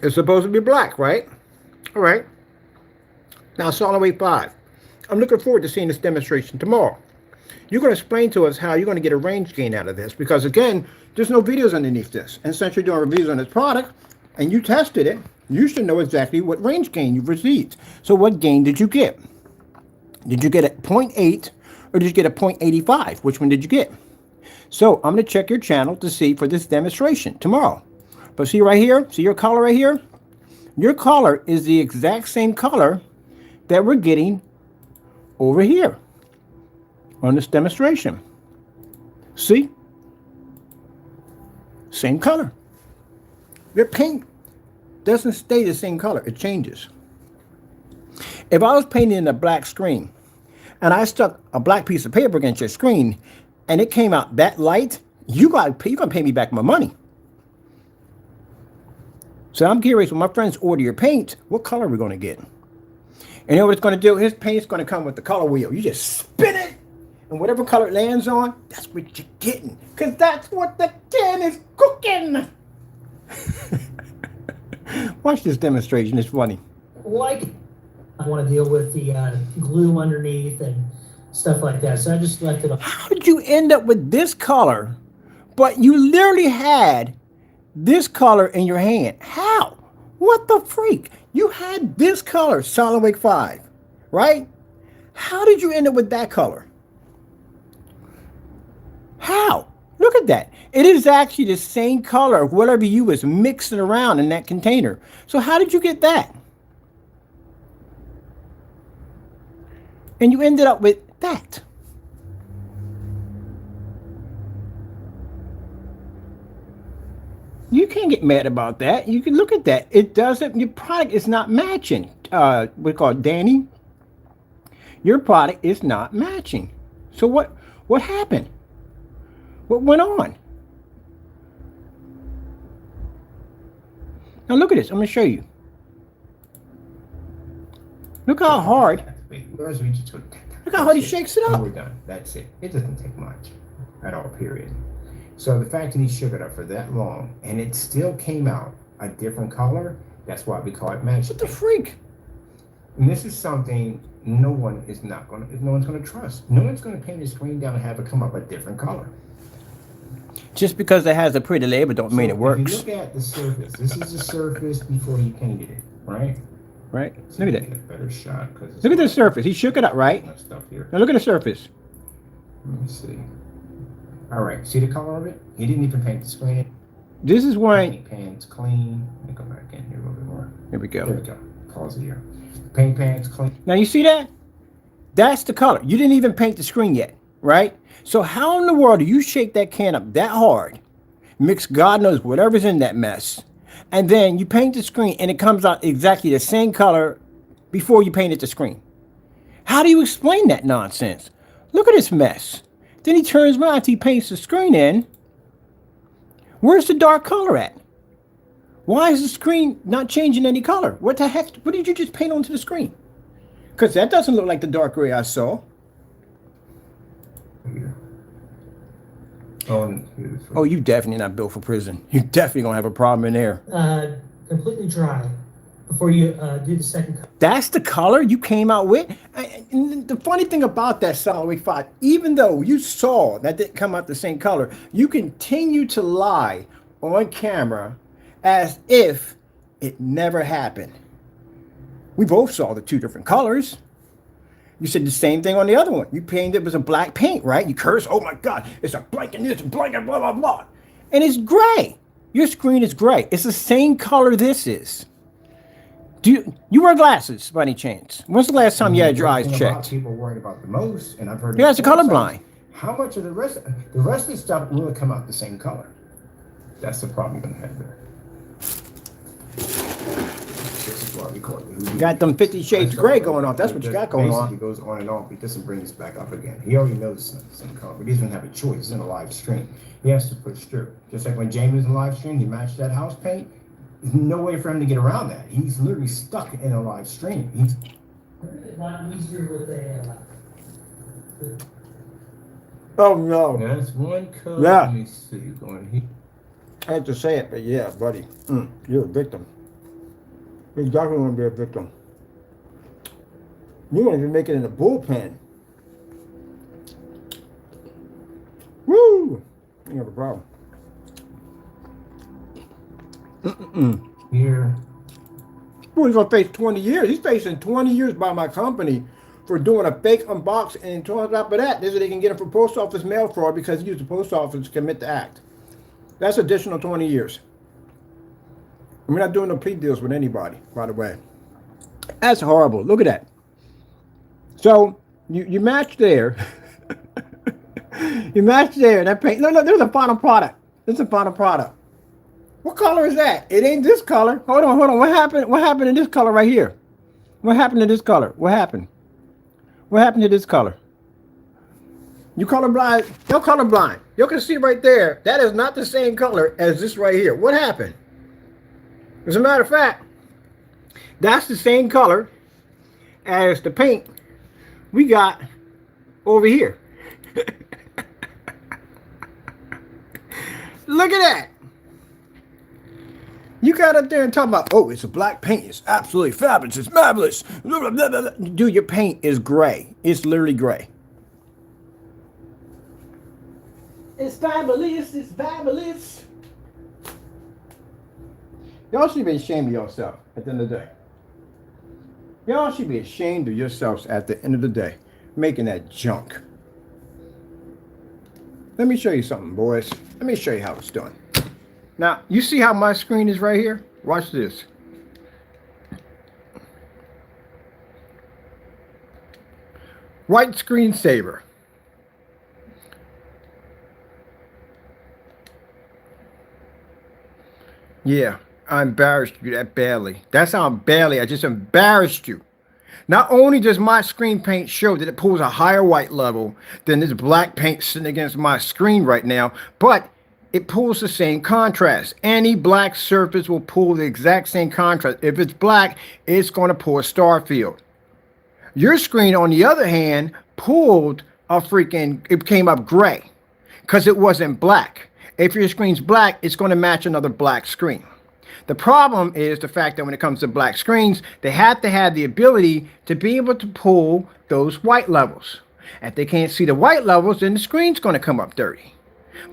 It's supposed to be black, right? All right. Now, S.W.5. I'm looking forward to seeing this demonstration tomorrow. You're going to explain to us how you're going to get a range gain out of this. Because, again, there's no videos underneath this. And since you're doing reviews on this product, and you tested it, you should know exactly what range gain you've received. So what gain did you get? Did you get a 0.8 or did you get a 0.85? Which one did you get? So I'm going to check your channel to see for this demonstration tomorrow. But see right here? See your color right here? Your color is the exact same color that we're getting over here on this demonstration. See? Same color. Your paint doesn't stay the same color. It changes. If I was painting in a black screen and I stuck a black piece of paper against your screen and it came out that light, you're going to pay me back my money. So I'm curious, when my friends order your paint, what color are we going to get? And you know what it's going to do? His paint's going to come with the color wheel. You just spin it, and whatever color it lands on, that's what you're getting. Because that's what the can is cooking. Watch this demonstration. It's funny. like I want to deal with the glue underneath and stuff like that. So I just left it on. How did you end up with this color, but you literally had this color in your hand? How? What the freak? You had this color, S.W.5, right? How did you end up with that color? How? Look at that. It is actually the same color of whatever you was mixing around in that container. So how did you get that? And you ended up with that. You can't get mad about that. You can look at that. It doesn't, your product is not matching. We call it Danny. Your product is not matching. So what happened? What went on? Now look at this. I'm going to show you. Look how hard. Look how hard he shakes it And up. we're done. That's it. It doesn't take much at all, period. So the fact that he shook it up for that long and it still came out a different color, That's why we call it magic What the paint. freak? And this is something no one's gonna trust. No one's gonna paint a screen down and have it come up a different color. Just because it has a pretty label don't mean it If works. you look at the surface, this is the surface before he painted it, right? Right? So Look at get that. a better shot. Look at the surface. He shook it up, right? Stuff here. Now look at the surface. Let me see. All right, see the color of it? He didn't even paint the screen. This is why. Paint pan's clean. Let me go back in here a little bit more. Here we There go. we go. Pause it here. Paint pan's clean. Now you see that? That's the color. You didn't even paint the screen yet, right? So how in the world do you shake that can up that hard, mix God knows whatever's in that mess, and then you paint the screen and it comes out exactly the same color before you painted the screen? How do you explain that nonsense? Look at this mess. Then he turns around after he paints the screen in. Where's the dark color at? Why is the screen not changing any color? What the heck? What did you just paint onto the screen? Because that doesn't look like the dark gray I saw. Here. Oh, and here's Oh, you definitely not built for prison. You definitely gonna have a problem in there. Completely dry before you do the second coat. That's the color you came out with? And the funny thing about that S.W.5, even though you saw that didn't come out the same color, you continue to lie on camera as if it never happened. We both saw the two different colors. You said the same thing on the other one. You painted it was a black paint, right? You cursed, oh my God, it's a blank and this, blank and blah, blah, blah. And it's gray. Your screen is gray. It's the same color this is. Do you wear glasses by any chance? When's the last time you had your eyes checked? People worried about the most, and I've heard. You guys are colorblind. How much of the rest of the stuff will come out the same color? That's the problem you're gonna have there. This is why we call it. You got them 50 shades of gray going on. That's what you got going on. Basically goes on and on. He doesn't bring us back up again. He already knows it's not the same color, but he doesn't have a choice. It's in a live stream. He has to push through. Just like when Jamie was in live stream, he matched that house paint. There's no way for him to get around that. He's literally stuck in a live stream. He's A lot easier with a. Oh no. that's one color. Yeah. Let me see. Going here. I hate to say it, but yeah, buddy. You're a victim. You're definitely going to be a victim. You won't even make it in the bullpen. Woo! You have a problem. Here. Well, he's going to face 20 years. He's facing 20 years by my company for doing a fake unboxing. And on top of that, they can get him for post office mail fraud because he used the post office to commit the act. That's additional 20 years. We're not doing no plea deals with anybody, by the way. That's horrible. Look at that. So you match there. You match there. That paint. No, there's a final product. This is a final product. What color is that? It ain't this color. Hold on. What happened? What happened in this color right here? What happened to this color? What happened? What happened to this color? You colorblind? You're colorblind. You can see right there. That is not the same color as this right here. What happened? As a matter of fact, that's the same color as the paint we got over here. Look at that. You got up there and talking about, oh, it's a black paint. It's absolutely fabulous. It's marvelous. Dude, your paint is gray. It's literally gray. It's fabulous. It's fabulous. Y'all should be ashamed of yourself at the end of the day. Y'all should be ashamed of yourselves at the end of the day, making that junk. Let me show you something, boys. Let me show you how it's done. Now, you see how my screen is right here? Watch this. White screensaver. Yeah, I embarrassed you that badly. That's how badly I just embarrassed you. Not only does my screen paint show that it pulls a higher white level than this black paint sitting against my screen right now, but it pulls the same contrast. Any black surface will pull the exact same contrast. If it's black, it's going to pull a star field. Your screen, on the other hand, pulled a it came up gray because it wasn't black. If your screen's black, it's going to match another black screen. The problem is the fact that when it comes to black screens, they have to have the ability to be able to pull those white levels. If they can't see the white levels, then the screen's going to come up dirty.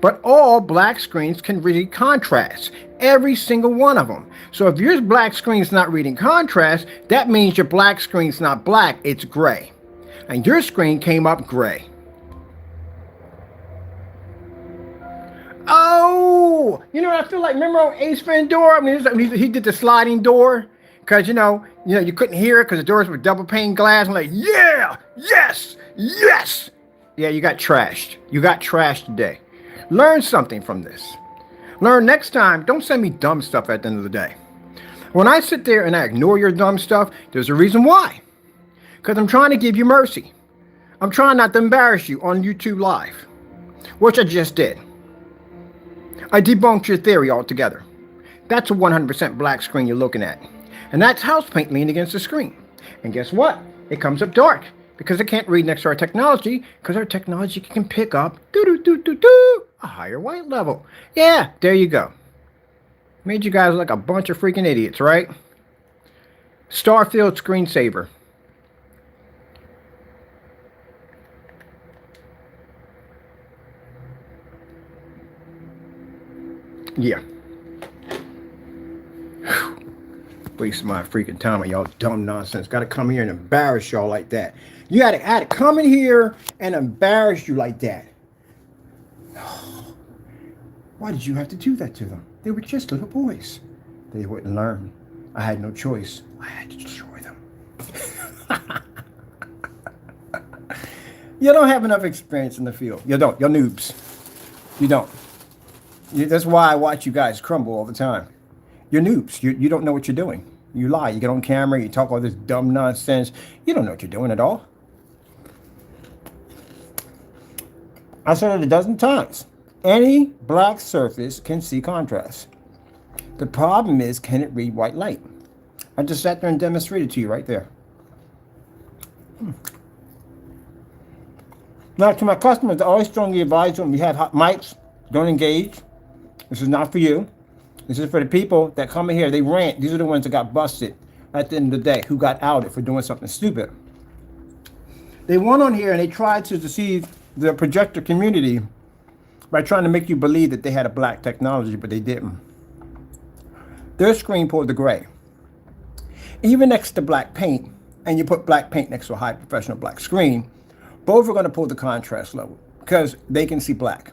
But all black screens can read contrast, every single one of them. So if your black screen's not reading contrast, that means your black screen's not black, it's gray. And your screen came up gray. Oh, you know what I feel like? Remember on Ace Ventura? I mean, he did the sliding door because you couldn't hear it because the doors were double pane glass. I'm like, yeah, yes, yes. Yeah, you got trashed. You got trashed today. Learn something from this. Learn next time. Don't send me dumb stuff at the end of the day. When I sit there and I ignore your dumb stuff, there's a reason why. Because I'm trying to give you mercy. I'm trying not to embarrass you on YouTube Live, which I just did. I debunked your theory altogether. That's a 100% black screen you're looking at. And that's house paint leaning against the screen. And guess what? It comes up dark because it can't read next to our technology because our technology can pick up a higher white level. Yeah, there you go. Made you guys look like a bunch of freaking idiots, right? Starfield screensaver. Yeah. Waste my freaking time on y'all dumb nonsense. Gotta come here and embarrass y'all like that. You gotta come in here and embarrass you like that. Why did you have to do that to them? They were just little boys. They wouldn't learn. I had no choice. I had to destroy them. You don't have enough experience in the field. You don't. You're noobs. You don't. That's why I watch you guys crumble all the time. You're noobs. You don't know what you're doing. You lie. You get on camera. You talk all this dumb nonsense. You don't know what you're doing at all. I said it a dozen times. Any black surface can see contrast. The problem is, can it read white light? I just sat there and demonstrated to you right there. Now, to my customers, I always strongly advise them, we have hot mics, don't engage. This is not for you. This is for the people that come in here. They rant. These are the ones that got busted at the end of the day, who got outed for doing something stupid. They went on here and they tried to deceive the projector community by trying to make you believe that they had a black technology, but they didn't. Their screen pulled the gray. Even next to black paint, and you put black paint next to a high professional black screen, both are going to pull the contrast level because they can see black.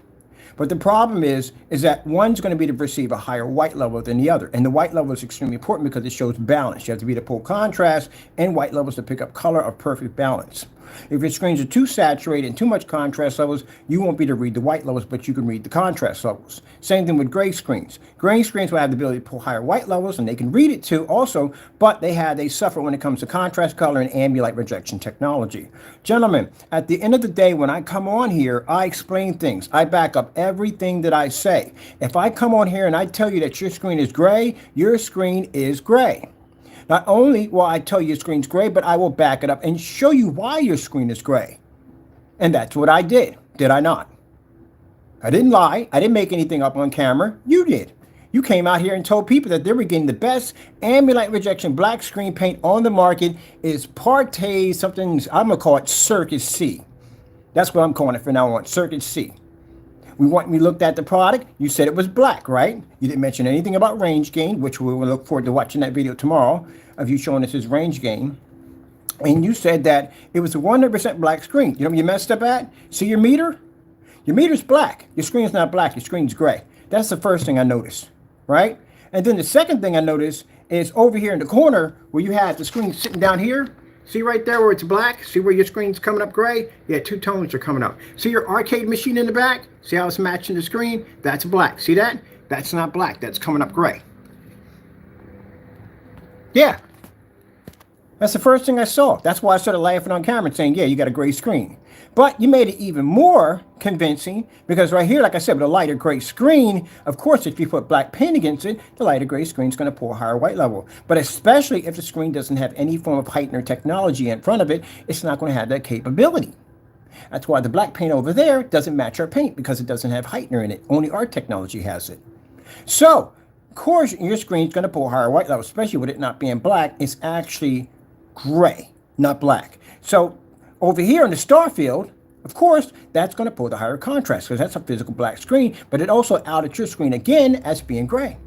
But the problem is that one's going to be to receive a higher white level than the other. And the white level is extremely important because it shows balance. You have to be to pull contrast and white levels to pick up color of perfect balance. If your screens are too saturated and too much contrast levels, you won't be able to read the white levels, but you can read the contrast levels. Same thing with gray screens. Gray screens will have the ability to pull higher white levels, and they can read it too also, but they suffer when it comes to contrast, color, and ambient light rejection technology. Gentlemen, at the end of the day, when I come on here, I explain things. I back up everything that I say. If I come on here and I tell you that your screen is gray, your screen is gray. Not only will I tell you your screen's gray, but I will back it up and show you why your screen is gray. And that's what I did I not? I didn't lie. I didn't make anything up on camera. You did. You came out here and told people that they were getting the best ambient light rejection black screen paint on the market is PARTAY something, I'm going to call it Circuit C. That's what I'm calling it from now on, Circuit C. We looked at the product. You said it was black, right? You didn't mention anything about range gain, which we will look forward to watching that video tomorrow of you showing us his range gain. And you said that it was a 100% black screen. You know what you messed up at? See your meter? Your meter's black. Your screen's not black. Your screen's gray. That's the first thing I noticed, right? And then the second thing I noticed is over here in the corner where you have the screen sitting down here. See right there where it's black? See where your screen's coming up gray? Yeah, two tones are coming up. See your arcade machine in the back? See how it's matching the screen? That's black. See that? That's not black. That's coming up gray. Yeah. That's the first thing I saw. That's why I started laughing on camera and saying, yeah, you got a gray screen. But you made it even more convincing because right here, like I said, with a lighter gray screen, of course, if you put black paint against it, the lighter gray screen is going to pull a higher white level. But especially if the screen doesn't have any form of heightener technology in front of it, it's not going to have that capability. That's why the black paint over there doesn't match our paint because it doesn't have heightener in it. Only our technology has it. So of course, your screen's going to pull higher white level, especially with it not being black. It's actually gray, not black. So over here in the star field, of course, that's going to pull the higher contrast because that's a physical black screen, but it also outed your screen again as being gray.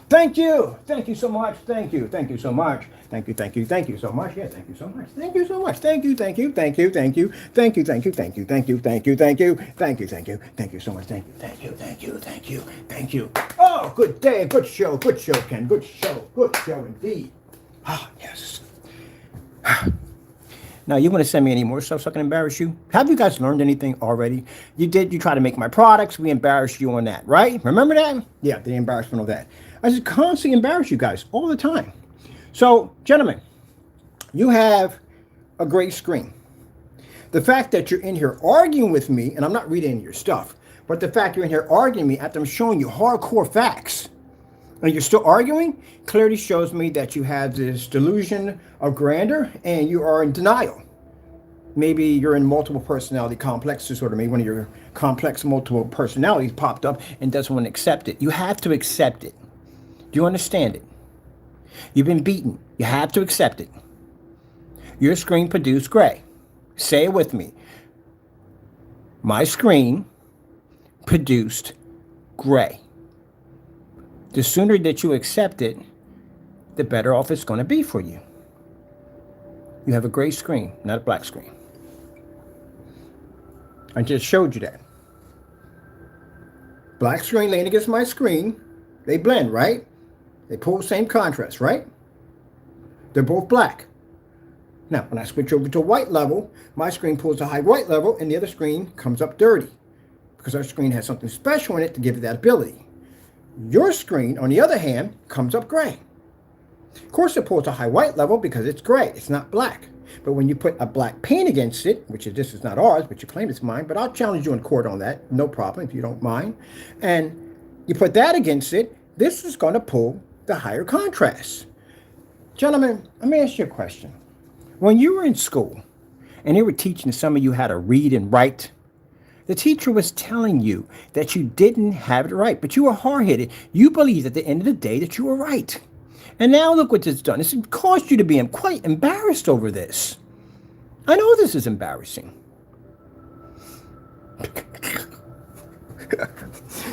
Thank you. Thank you so much. Thank you. Thank you so much. Thank you. Thank you. Thank you so much. Yeah, thank you so much. Thank you so much. Thank you. Thank you. Thank you. Thank you. Thank you. Thank you. Thank you. Thank you. Thank you. Thank you. Thank you. Thank you. Thank you so much. Thank you. Thank you. Thank you. Thank you. Thank you. Oh, good day. Good show. Good show, Ken. Good show. Good show indeed. Yes. Now, you want to send me any more stuff so I can embarrass you? Have you guys learned anything already? You try to make my products. We embarrassed you on that, right? Remember that? Yeah, the embarrassment of that. I just constantly embarrass you guys all the time. So, gentlemen, you have a great screen. The fact that you're in here arguing with me, and I'm not reading any of your stuff, but the fact you're in here arguing me after I'm showing you hardcore facts, and you're still arguing, clearly shows me that you have this delusion of grandeur and you are in denial. Maybe you're in multiple personality complex disorder. Maybe one of your complex multiple personalities popped up and doesn't want to accept it. You have to accept it. Do you understand it? You've been beaten. You have to accept it. Your screen produced gray. Say it with me. My screen produced gray. The sooner that you accept it, the better off it's going to be for you. You have a gray screen, not a black screen. I just showed you that. Black screen laying against my screen, they blend, right? They pull the same contrast, right? They're both black. Now, when I switch over to white level, my screen pulls a high white level and the other screen comes up dirty because our screen has something special in it to give it that ability. Your screen, on the other hand, comes up gray. Of course, it pulls a high white level because it's gray. It's not black. But when you put a black paint against it, which is this is not ours, but you claim it's mine, but I'll challenge you in court on that. No problem if you don't mind. And you put that against it, this is going to pull the higher contrast. Gentlemen, let me ask you a question. When you were in school and they were teaching some of you how to read and write, the teacher was telling you that you didn't have it right, but you were hard-headed. You believed at the end of the day that you were right. And now look what it's done. It's caused you to be quite embarrassed over this. I know this is embarrassing.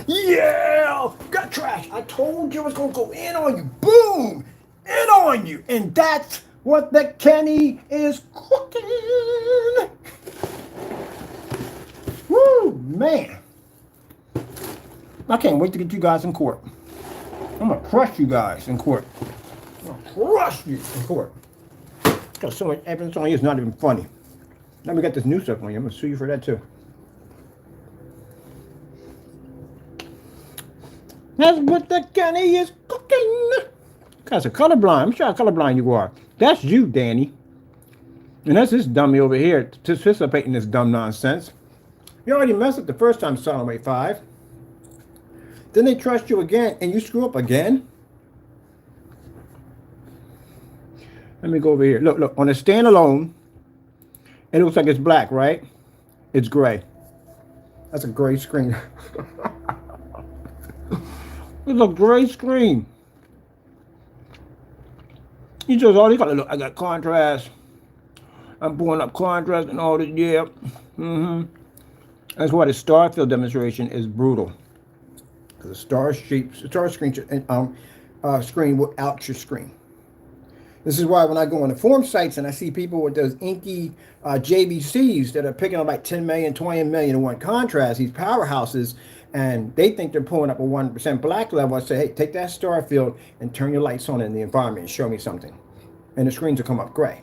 Yeah! Got trash. I told you I was going to go in on you. Boom! In on you. And that's what the Kenny is cooking. Woo, man. I can't wait to get you guys in court. I'm going to crush you guys in court. I'm going to crush you in court. Got so much evidence on you, it's not even funny. Now we got this new stuff on you. I'm going to sue you for that too. That's what the Kenny is cooking. Guys are colorblind. I'm sure how colorblind you are. That's you, Danny. And that's this dummy over here participating in this dumb nonsense. You already messed up the first time, S.W.5. Then they trust you again, and you screw up again. Let me go over here. Look, on a standalone, it looks like it's black, right? It's gray. That's a gray screen. It's a gray screen. You just all you gotta look. I got contrast. I'm pulling up contrast and all this. Yeah. That's why the star field demonstration is brutal. Because the star screen will out your screen. This is why when I go on the forum sites and I see people with those inky JVCs that are picking up like 10 million, 20 million in one contrast, these powerhouses, and they think they're pulling up a 1% black level, I say, hey, take that star field and turn your lights on in the environment and show me something. And the screens will come up gray.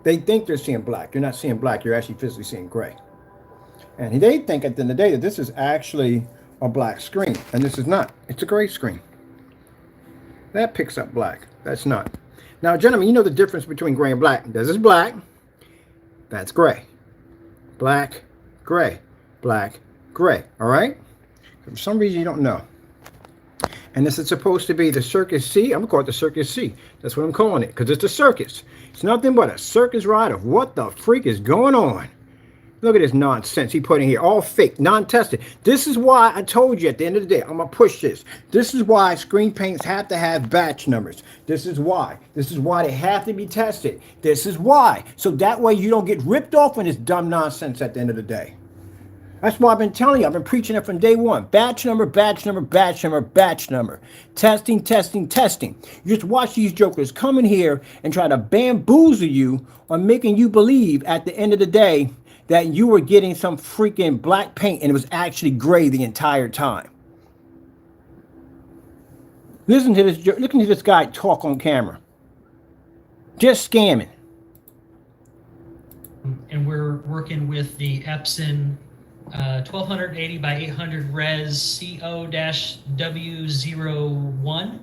They think they're seeing black. You're not seeing black. You're actually physically seeing gray. And they think at the end of the day that this is actually a black screen. And this is not. It's a gray screen. That picks up black. That's not. Now, gentlemen, you know the difference between gray and black. This is black. That's gray. Black, gray. Black, gray. All right? For some reason, you don't know. And this is supposed to be the Circus C. I'm going to call it the Circus C. That's what I'm calling it, because it's a circus. It's nothing but a circus ride of what the freak is going on. Look at this nonsense he put in here. All fake, non-tested. This is why I told you at the end of the day, I'm going to push this. This is why screen paints have to have batch numbers. This is why. This is why they have to be tested. This is why. So that way you don't get ripped off on this dumb nonsense at the end of the day. That's why I've been telling you. I've been preaching it from day one. Batch number, batch number, batch number, batch number. Testing, testing, testing. You just watch these jokers come in here and try to bamboozle you on making you believe at the end of the day that you were getting some freaking black paint and it was actually gray the entire time. Listen to this guy talk on camera. Just scamming. And we're working with the Epson 1280 by 800 res S.W.5.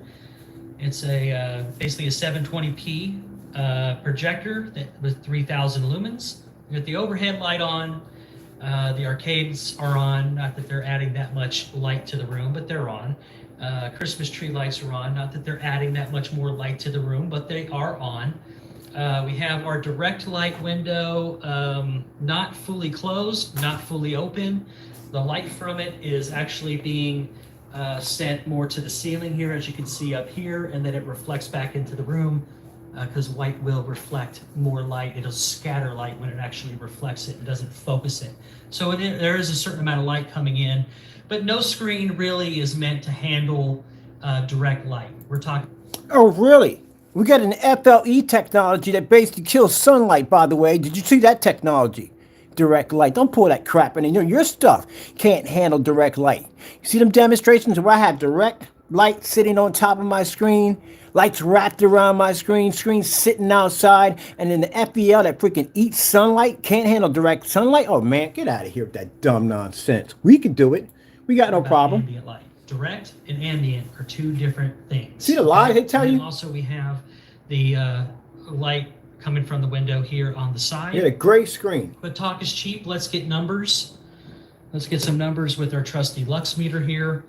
It's a basically a 720p projector that with 3,000 lumens. We got the overhead light on. The arcades are on. Not that they're adding that much light to the room, but they're on. Christmas tree lights are on. Not that they're adding that much more light to the room, but they are on. We have our direct light window not fully closed, not fully open. The light from it is actually being sent more to the ceiling here, as you can see up here, and then it reflects back into the room because white will reflect more light. It'll scatter light when it actually reflects it and doesn't focus it. So there is a certain amount of light coming in, but no screen really is meant to handle direct light. We're talking. Oh, really? We got an FLE technology that basically kills sunlight, by the way. Did you see that technology? Direct light. Don't pull that crap in. You know, your stuff can't handle direct light. You see them demonstrations where I have direct light sitting on top of my screen, lights wrapped around my screen sitting outside, and then the FEL that freaking eats sunlight can't handle direct sunlight? Oh, man, get out of here with that dumb nonsense. We can do it. We got no problem. Ambient light. Direct and ambient are two different things. See the lies they tell you? Also, we have the light coming from the window here on the side. Yeah, a gray screen. But talk is cheap. Let's get numbers. Let's get some numbers with our trusty lux meter here.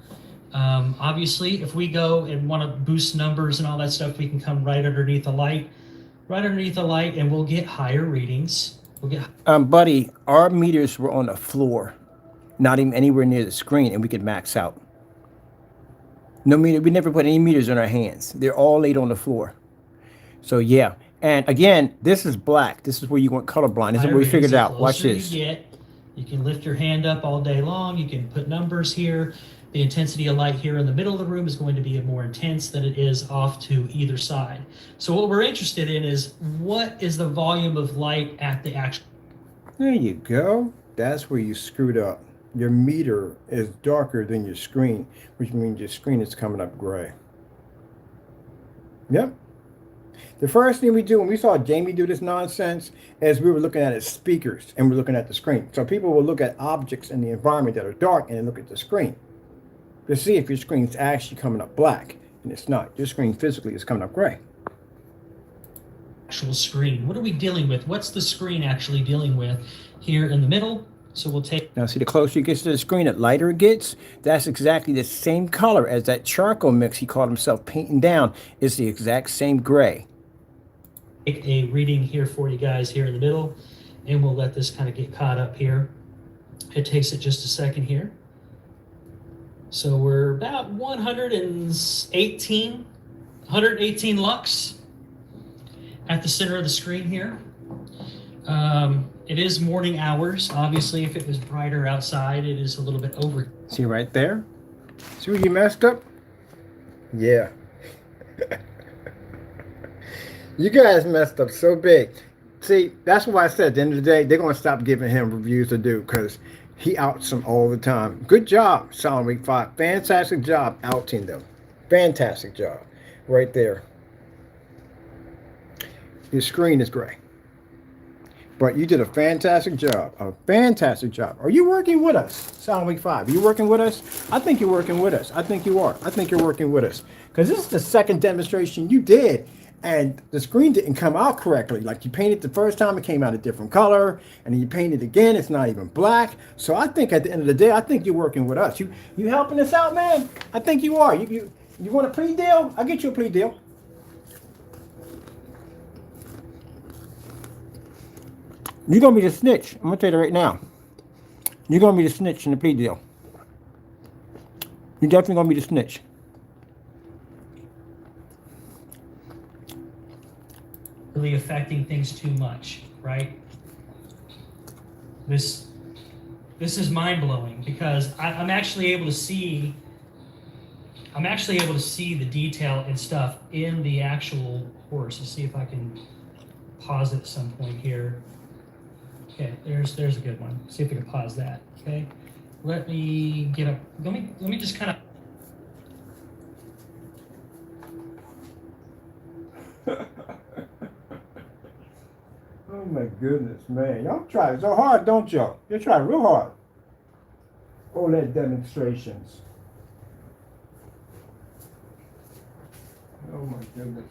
Obviously, if we go and want to boost numbers and all that stuff, we can come right underneath the light, and we'll get higher readings. We'll get. Buddy, our meters were on the floor, not even anywhere near the screen, and we could max out. No meter. We never put any meters in our hands. They're all laid on the floor. So yeah, and again, this is black. This is where you went colorblind. This is where we figured it out. Watch this. You can lift your hand up all day long. You can put numbers here. The intensity of light here in the middle of the room is going to be more intense than it is off to either side. So what we're interested in is what is the volume of light at the actual. There you go. That's where you screwed up. Your meter is darker than your screen, which means your screen is coming up gray. Yep. The first thing we do when we saw Jamie do this nonsense is we were looking at his speakers and we're looking at the screen. So people will look at objects in the environment that are dark and then look at the screen to see if your screen's actually coming up black, and it's not. Your screen physically is coming up gray. Actual screen. What are we dealing with? What's the screen actually dealing with here in the middle? So we'll take. Now see, the closer it gets to the screen, the lighter it gets. That's exactly the same color as that charcoal mix he called himself painting down. It's the exact same gray. Take a reading here for you guys here in the middle, and we'll let this kind of get caught up here. It takes it just a second here. So we're about 118 lux at the center of the screen here. It is morning hours. Obviously, if it was brighter outside, it is a little bit over. See right there? See where you messed up? Yeah. You guys messed up so big. See, that's why I said at the end of the day, they're going to stop giving him reviews to do because he outs them all the time. Good job, S.W.5. Fantastic job outing them. Fantastic job. Right there. Your screen is gray. But you did a fantastic job. A fantastic job. Are you working with us, S.W.5? Are you working with us? I think you're working with us. I think you are. I think you're working with us. Because this is the second demonstration you did. And the screen didn't come out correctly. Like you painted the first time, it came out a different color. And then you painted again, it's not even black. So I think at the end of the day, I think you're working with us. You helping us out, man? I think you are. You want a plea deal? I'll get you a plea deal. You're gonna be the snitch. I'm gonna tell you right now. You're gonna be the snitch in the plea deal. You're definitely gonna be the snitch. Really affecting things too much, right? This is mind blowing because I'm actually able to see. I'm actually able to see the detail and stuff in the actual horse. Let's see if I can pause it at some point here. Okay, there's a good one. See if we can pause that. Okay, let me get up. Let me just kind of. Oh my goodness, man. Y'all try so hard, don't y'all? You try real hard. OLED demonstrations. Oh my goodness.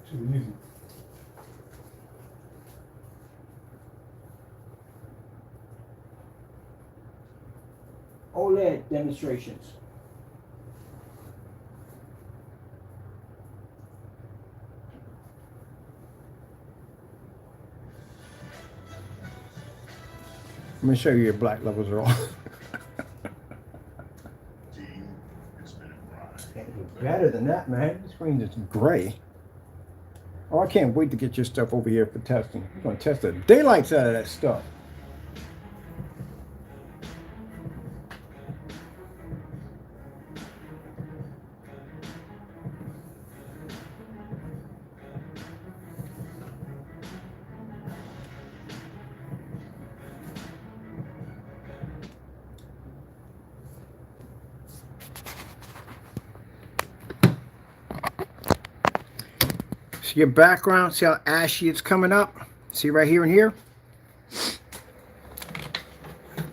Too easy. OLED demonstrations. Let me show you your black levels are all. Better than that, man. The screen is gray. Oh, I can't wait to get your stuff over here for testing. I'm gonna test the daylights out of that stuff. See your background, see how ashy it's coming up? See right here and here?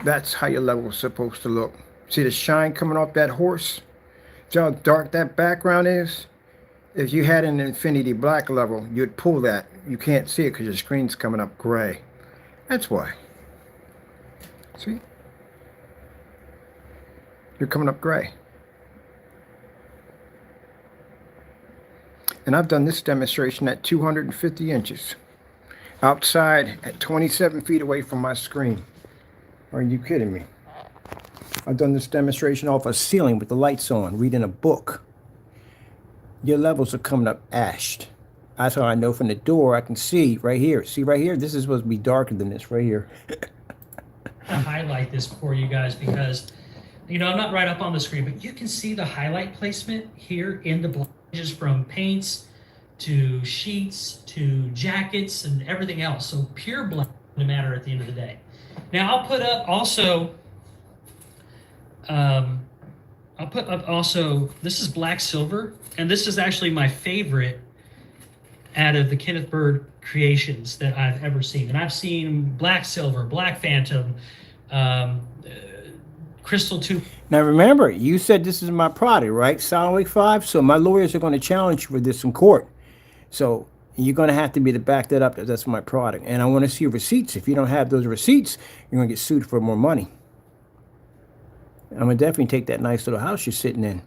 That's how your level is supposed to look. See the shine coming off that horse? See how dark that background is? If you had an infinity black level, you'd pull that. You can't see it because your screen's coming up gray. That's why. See? You're coming up gray. And I've done this demonstration at 250 inches. Outside at 27 feet away from my screen. Are you kidding me? I've done this demonstration off a ceiling with the lights on, reading a book. Your levels are coming up ashed. That's how I know from the door. I can see right here. See right here? This is supposed to be darker than this right here. To highlight this for you guys because, you know, I'm not right up on the screen, but you can see the highlight placement here in the blotches from paints to sheets to jackets and everything else. So pure black no matter at the end of the day. Now I'll put up also, this is black silver, and this is actually my favorite out of the Kenneth Bird creations that I've ever seen. And I've seen black silver, black phantom, crystal 2. Now remember, you said this is my product, right? S.W.5. So my lawyers are going to challenge you for this in court. So you're going to have to be to back that up that that's my product. And I want to see receipts. If you don't have those receipts, you're going to get sued for more money. I'm going to definitely take that nice little house you're sitting in.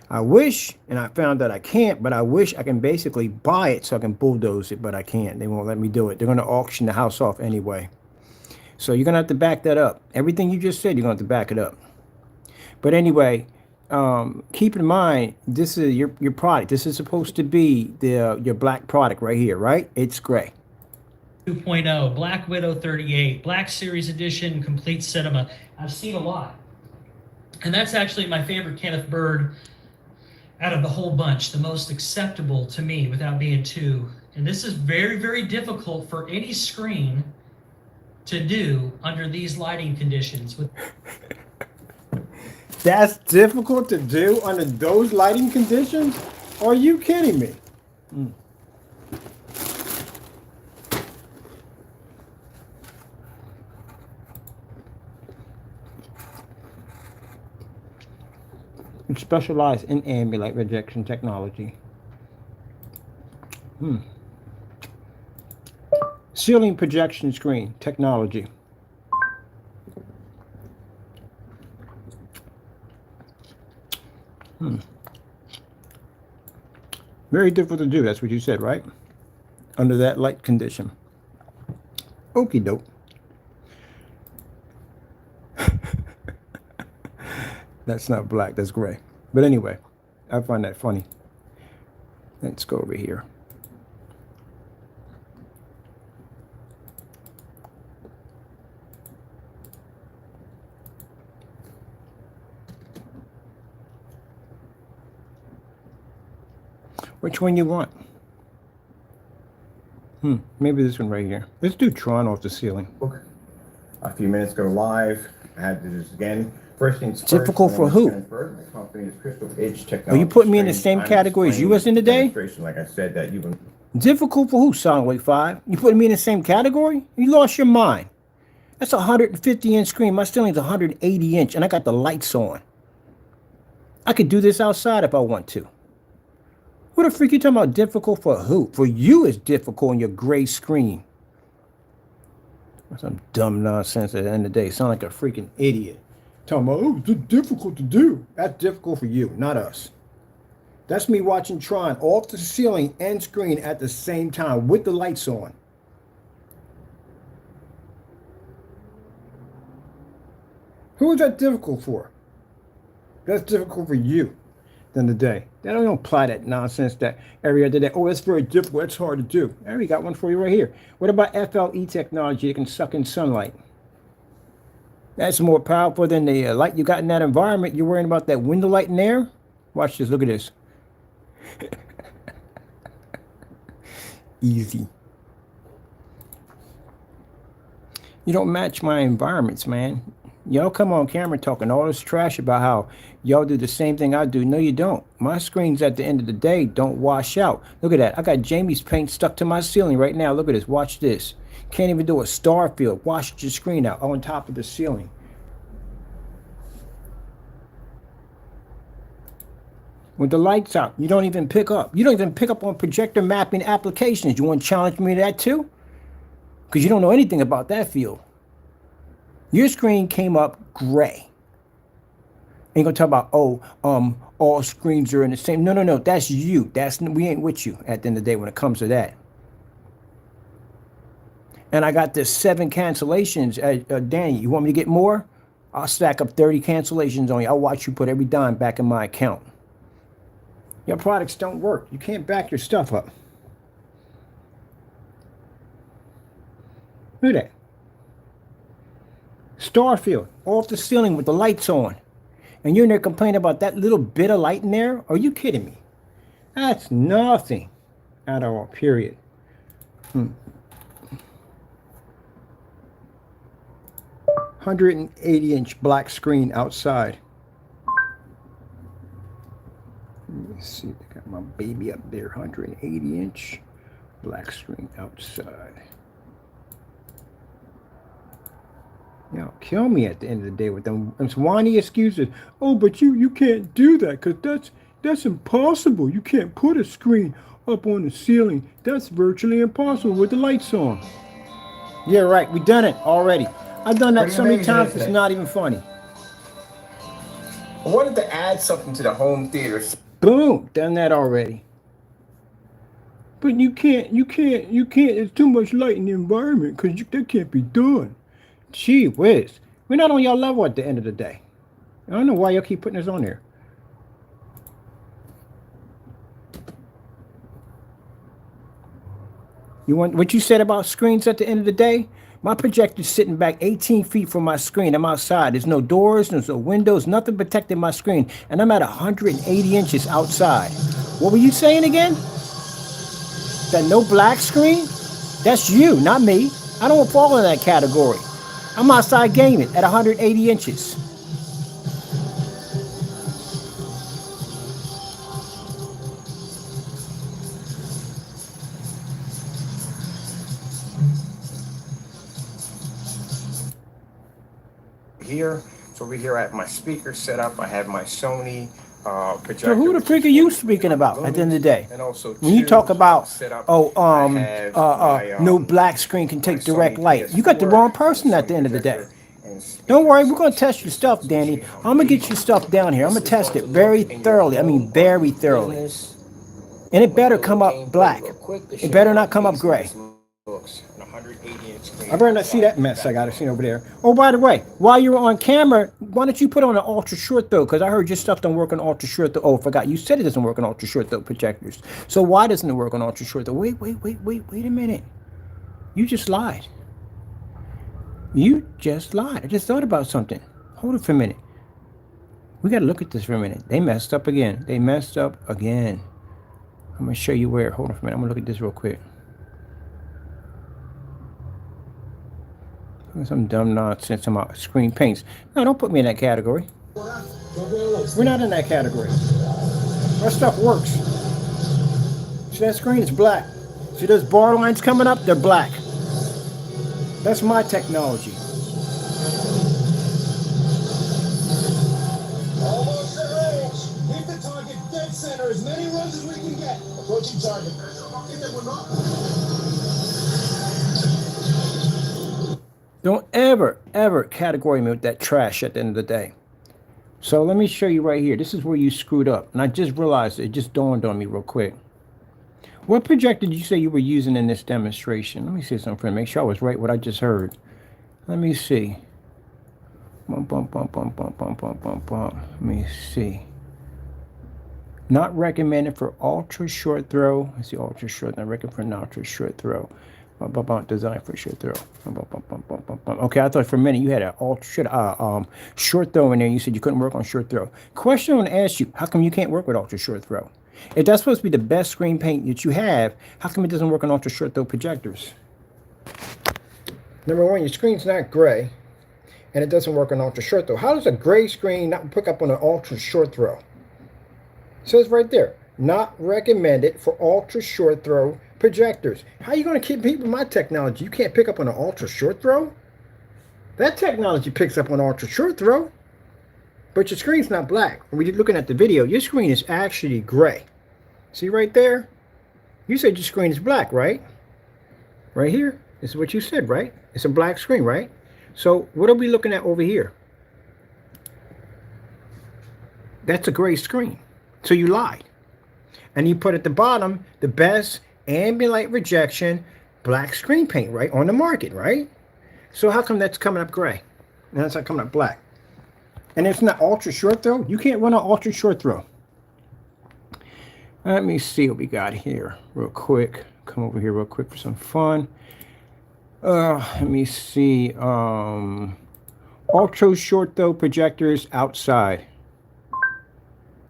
I wish, and I found that I can't, but I wish I can basically buy it so I can bulldoze it, but I can't. They won't let me do it. They're going to auction the house off anyway. So you're going to have to back that up. Everything you just said, you're going to have to back it up. But anyway, keep in mind, this is your product. This is supposed to be your black product right here, right? It's gray. 2.0, Black Widow 38, Black Series Edition, Complete Cinema. I've seen a lot. And that's actually my favorite Kenneth Bird out of the whole bunch, the most acceptable to me without being too. And this is very, very difficult for any screen to do under these lighting conditions. That's difficult to do under those lighting conditions? Are you kidding me? It's specialized in ambient rejection technology. Ceiling projection screen technology. Very difficult to do. That's what you said, right? Under that light condition. Okie doke. That's not black, that's gray. But anyway, I find that funny. Let's go over here. Which one you want? Maybe this one right here. Let's do Tron off the ceiling. A few minutes ago live. I had to do this again. First things first. Difficult for who? My company is Crystal Edge Technology. Are you putting me in the same category as you was in today? Like I said, that you've been Difficult for who, S.W.5? You putting me in the same category? You lost your mind. That's a 150-inch screen. My ceiling's 180-inch, and I got the lights on. I could do this outside if I want to. What the freak you talking about difficult for who? For you, it's difficult on your gray screen. Some dumb nonsense at the end of the day. Sound like a freaking idiot. Talking about, oh, it's difficult to do. That's difficult for you, not us. That's me watching Tron off the ceiling and screen at the same time with the lights on. Who is that difficult for? That's difficult for you. Than the day. They don't apply that nonsense that every other day. Oh, that's very difficult. That's hard to do. There, we got one for you right here. What about FLE technology that can suck in sunlight? That's more powerful than the light you got in that environment. You're worrying about that window light in there? Watch this. Look at this. Easy. You don't match my environments, man. Y'all come on camera talking all this trash about how y'all do the same thing I do. No, you don't. My screens at the end of the day don't wash out. Look at that. I got Jamie's paint stuck to my ceiling right now. Look at this. Watch this. Can't even do a star field. Wash your screen out on top of the ceiling. With the lights out, you don't even pick up. You don't even pick up on projector mapping applications. You want to challenge me to that too? Because you don't know anything about that field. Your screen came up gray. Ain't gonna talk about, oh, all screens are in the same. No. That's you. We ain't with you at the end of the day when it comes to that. And I got this 7 cancellations. Danny, you want me to get more? I'll stack up 30 cancellations on you. I'll watch you put every dime back in my account. Your products don't work. You can't back your stuff up. Look at that. Starfield, off the ceiling with the lights on. And you're in there complaining about that little bit of light in there? Are you kidding me? That's nothing at all, period. 180-inch black screen outside. Let me see, I got my baby up there, 180-inch black screen outside. Y'all kill me at the end of the day with them whiny excuses. Oh, but you can't do that because that's impossible. You can't put a screen up on the ceiling. That's virtually impossible with the lights on. Yeah, right. We done it already. I've done that so many times it's not even funny. I wanted to add something to the home theater. Boom, done that already. But you can't. There's too much light in the environment because that can't be done. Gee whiz. We're not on your level at the end of the day. I don't know why y'all keep putting this on here. You want what you said about screens at the end of the day? My projector's sitting back 18 feet from my screen. I'm outside. There's no doors, there's no windows, nothing protecting my screen. And I'm at 180 inches outside. What were you saying again? That no black screen? That's you, not me. I don't fall in that category. I'm outside gaming at 180 inches. Here, so over here I have my speaker set up. I have my Sony projector. So who the freak are you speaking about at the end of the day? And also when you talk about, my, no black screen can take direct light, you got the wrong person at the end of the day. Don't worry, we're going to test your stuff, Danny. I'm going to get your stuff down here. I'm going to test it very thoroughly. I mean, very thoroughly. And it better come up black. It better not come up gray. Looks and 180-inch screen. I better not see that mess I got to see over there. Oh, by the way, while you were on camera, why don't you put on an ultra short throw? Because I heard your stuff don't work on ultra short throw. Oh, I forgot. You said it doesn't work on ultra short throw projectors. So why doesn't it work on ultra short throw? Wait a minute. You just lied. You just lied. I just thought about something. Hold it for a minute. We got to look at this for a minute. They messed up again. They messed up again. I'm going to show you where. Hold on for a minute. I'm going to look at this real quick. Some dumb nonsense about screen paints. No, don't put me in that category. We're not in that category. Our stuff works. See, that screen is black. See those bar lines coming up? They're black. That's my technology. Almost at range. Hit the target dead center. As many runs as we can get. Approaching target. Don't ever category me with that trash at the end of the day. So let me show you right here. This is where you screwed up. And I just realized it just dawned on me real quick. What projector did you say you were using in this demonstration? Let me see something. Make sure I was right what I just heard. Let me see. Let me see. Not recommended for ultra short throw. I see ultra short. Not recommended for an ultra short throw. Design for short throw. Okay, I thought for a minute you had an ultra short throw in there. You said you couldn't work on short throw. Question I want to ask you: how come you can't work with ultra short throw? If that's supposed to be the best screen paint that you have, how come it doesn't work on ultra short throw projectors? Number one, your screen's not gray, and it doesn't work on ultra short throw. How does a gray screen not pick up on an ultra short throw? It says right there, not recommended for ultra short throw projectors. How are you going to keep with my technology? You can't pick up on an ultra short throw? That technology picks up on ultra short throw. But your screen's not black. When you're looking at the video, your screen is actually gray. See right there? You said your screen is black, right? Right here. This is what you said, right? It's a black screen, right? So what are we looking at over here? That's a gray screen. So you lied. And you put at the bottom the best ambient light rejection black screen paint, right, on the market, right? So how come that's coming up gray? And that's not coming up black. And it's not ultra short throw. You can't run an ultra short throw. Let me see what we got here real quick. Come over here real quick for some fun. Let me see. Ultra short throw projectors outside.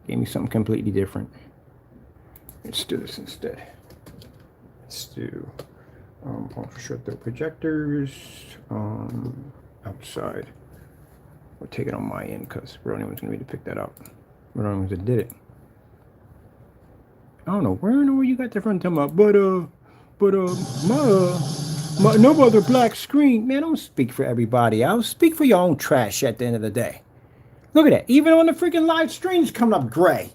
Gave me something completely different. Let's do this instead. Let's do ultra short throw projectors outside. We'll take it on my end because we're the only ones going to need to pick that up. We're the only ones that did it. I don't know where in the world you got that from talking about, my no other black screen. Man, don't speak for everybody. I'll speak for your own trash at the end of the day. Look at that. Even on the freaking live stream, it's coming up gray.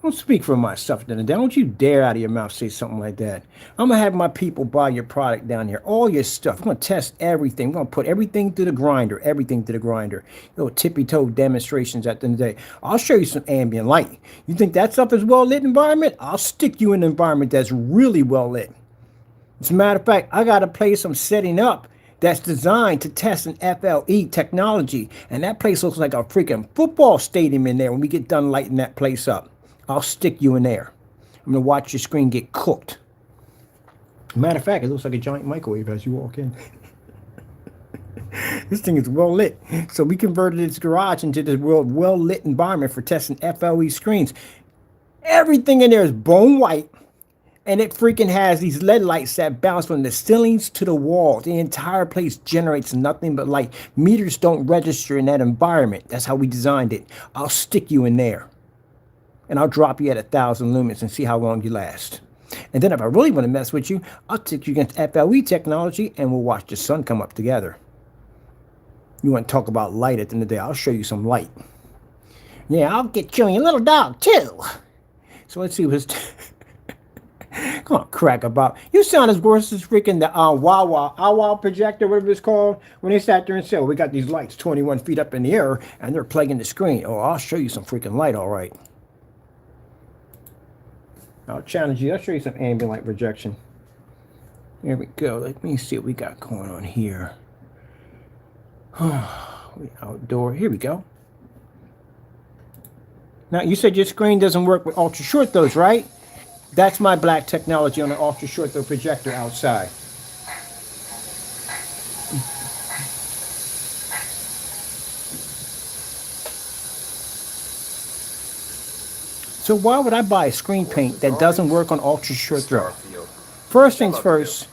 Don't speak for myself at the end of the day. Don't you dare out of your mouth say something like that. I'm going to have my people buy your product down here. All your stuff. We're going to test everything. We're going to put everything through the grinder. Everything through the grinder. Little tippy-toe demonstrations at the end of the day. I'll show you some ambient light. You think that stuff is well-lit environment? I'll stick you in an environment that's really well-lit. As a matter of fact, I got a place I'm setting up that's designed to test an FLE technology. And that place looks like a freaking football stadium in there when we get done lighting that place up. I'll stick you in there. I'm going to watch your screen get cooked. Matter of fact, it looks like a giant microwave as you walk in. This thing is well lit. So we converted this garage into this well lit environment for testing FLE screens. Everything in there is bone white. And it freaking has these LED lights that bounce from the ceilings to the walls. The entire place generates nothing but light. Meters don't register in that environment. That's how we designed it. I'll stick you in there. And I'll drop you at 1,000 lumens and see how long you last. And then if I really want to mess with you, I'll take you against FLE technology and we'll watch the sun come up together. You want to talk about light at the end of the day? I'll show you some light. Yeah, I'll get you and your little dog too. So let's see what's... Come on, crack about. You sound as worse as freaking the Wawa projector, whatever it's called, when they sat there and said, well, we got these lights 21 feet up in the air and they're plaguing the screen. Oh, I'll show you some freaking light, all right. I'll challenge you. I'll show you some ambient light projection. Here we go. Let me see what we got going on here. We outdoor. Here we go. Now, you said your screen doesn't work with ultra short throws, right? That's my black technology on an ultra short throw projector outside. So why would I buy a screen paint that doesn't work on ultra short throw? First things first,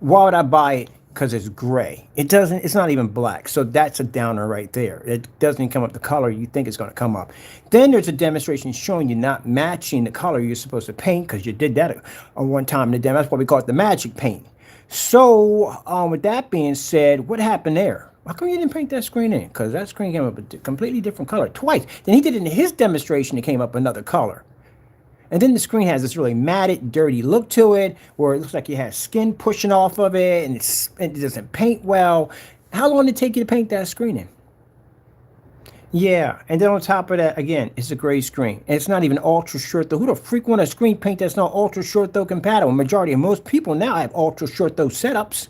why would I buy it? Because it's gray. It's not even black. So that's a downer right there. It doesn't come up the color you think it's going to come up. Then there's a demonstration showing you not matching the color you're supposed to paint, because you did that one time in the demo. That's why we call it the magic paint. So with that being said, what happened there? How come you didn't paint that screen in? Because that screen came up a completely different color twice. Then he did it in his demonstration. It came up another color. And then the screen has this really matted, dirty look to it, where it looks like you have skin pushing off of it, and it doesn't paint well. How long did it take you to paint that screen in? Yeah, and then on top of that, again, it's a gray screen. And it's not even ultra short throw. Who the freak want a screen paint that's not ultra short throw compatible? Majority of most people now have ultra short throw setups.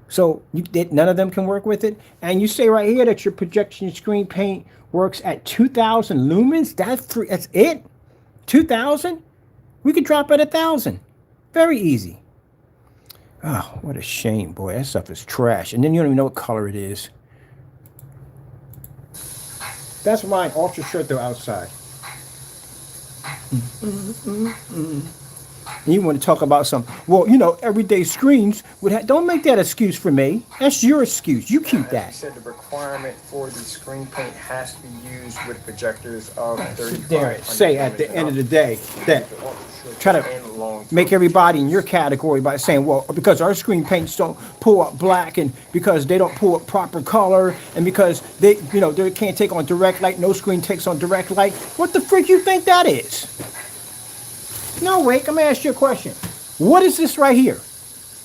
So none of them can work with it. And you say right here that your projection screen paint works at 2,000 lumens. That's it? 2,000? We could drop at 1,000. Very easy. Oh, what a shame, boy. That stuff is trash. And then you don't even know what color it is. That's mine, ultra short throw outside. And you want to talk about some, well, you know, everyday screens would have, don't make that excuse for me. That's your excuse. You keep that. You said the requirement for the screen paint has to be used with projectors of 35. There, say at the end of the day that try to make everybody in your category by saying, well, because our screen paints don't pull up black, and because they don't pull up proper color, and because they, you know, they can't take on direct light, no screen takes on direct light. What the freak you think that is? No, wait, let me ask you a question. What is this right here?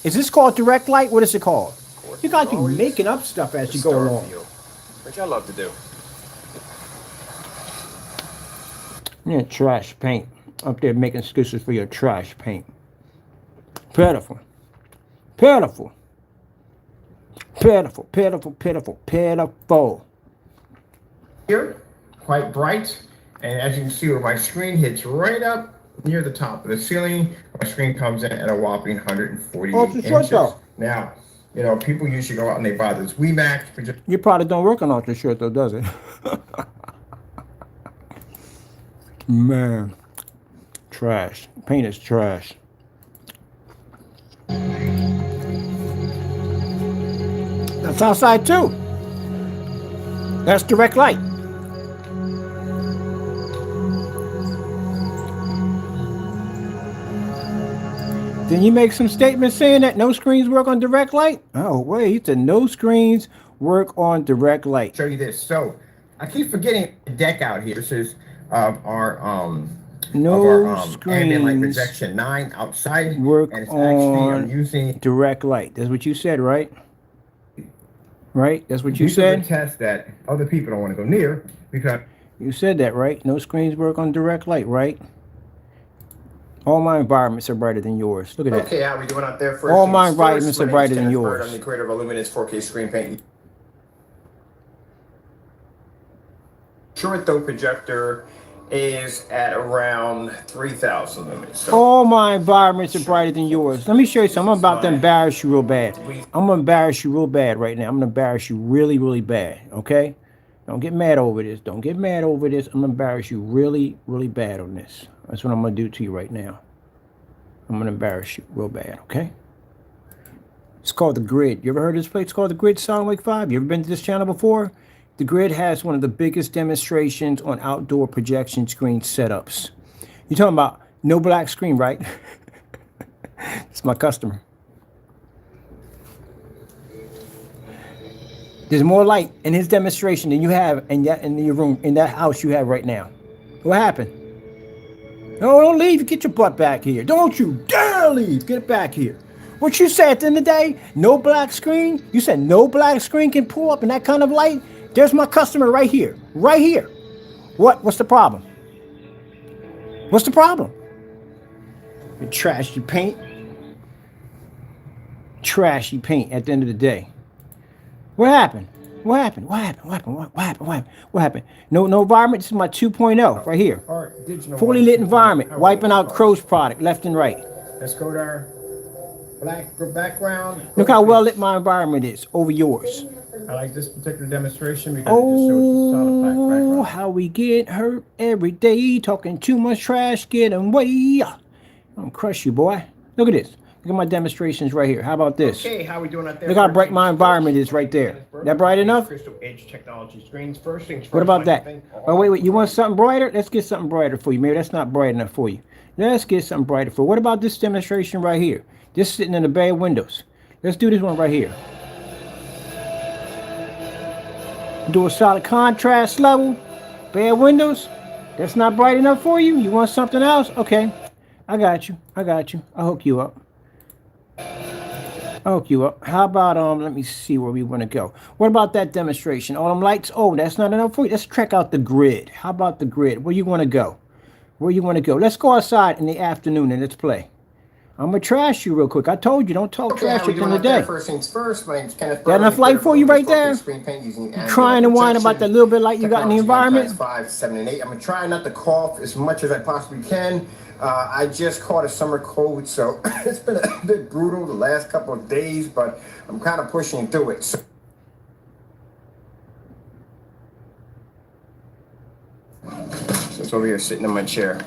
Is this called direct light? What is it called? You guys be making up stuff as you go along. Which I love to do. Yeah, trash paint. Up there making excuses for your trash paint. Pitiful. Pitiful. Pitiful, pitiful, pitiful, pitiful. Here, quite bright. And as you can see where my screen hits right up near the top of the ceiling, my screen comes in at a whopping 148 inches. Now, you know, people usually go out and they buy this WeMax. Your product don't work on ultra short though, does it? Man, trash. Paint is trash. That's outside too. That's direct light. Then you make some statements saying that no screens work on direct light? Oh, wait, he said no screens work on direct light. Show you this. So I keep forgetting the deck out here. This is our ambient light projection 9 outside. Work and it's on I'm using direct light. That's what you said, right? Right? That's what you said? This is a test that other people don't want to go near because you said that, right? No screens work on direct light, right? All my environments are brighter than yours. Look at that. Okay, how are we doing out there? First all my environments are brighter than yours. I'm the creator of a luminous 4K screen paint. Short throw projector is at around 3,000 lumens. So all my environments are brighter than yours. Let me show you something. I'm about to embarrass you real bad. I'm going to embarrass you real bad right now. I'm going to embarrass you really, really bad, okay? Don't get mad over this. Don't get mad over this. I'm going to embarrass you really, really bad on this. That's what I'm going to do to you right now. I'm going to embarrass you real bad, okay? It's called The Grid. You ever heard of this place? It's called The Grid, S.W.5. You ever been to this channel before? The Grid has one of the biggest demonstrations on outdoor projection screen setups. You're talking about no black screen, right? It's my customer. There's more light in his demonstration than you have in your room, in that house you have right now. What happened? No, don't leave. Get your butt back here. Don't you dare leave. Get back here. What you said at the end of the day? No black screen? You said no black screen can pull up in that kind of light? There's my customer right here. Right here. What's the problem? What's the problem? You trash your paint. trashy paint at the end of the day. What happened? What happened? What happened? What happened? What happened? What happened? What happened? No environment. This is my 2.0 right here. Fully lit environment. Wiping out Crow's product left and right. Let's go to our black background. Look how well lit my environment is over yours. I like this particular demonstration because it just shows solid black Oh, background. how we get hurt every day. Talking too much trash. Get away. I'm gonna crush you, boy. Look at this. Look at my demonstrations right here. How about this? Okay, how we doing out there? Look how bright my environment is right there. That bright enough? Crystal Edge technology screens. First things first. What about that? Thing, Oh, wait. You want something brighter? Let's get something brighter for you. Maybe that's not bright enough for you. Let's get something brighter for you. What about this demonstration right here? Just sitting in the bay windows. Let's do this one right here. Do a solid contrast level. Bare windows. That's not bright enough for you? You want something else? Okay. I got you. I got you. I'll hook you up. I'll hook you up. How about, let me see where we want to go. What about that demonstration? All them lights? Oh, that's not enough for you. Let's check out the grid. How about the grid? Where you want to go? Where you want to go? Let's go outside in the afternoon and let's play. I'm going to trash you real quick. I told you, don't talk trash at the end of the day. First things first. My name's Kenneth. Got enough light for you right there? You trying to whine about that little bit of light you got in the environment? 5, 7, and 8. I'm going to try not to cough as much as I possibly can. I just caught a summer cold, so it's been a bit brutal the last couple of days, but I'm kind of pushing through it. So it's over here sitting in my chair.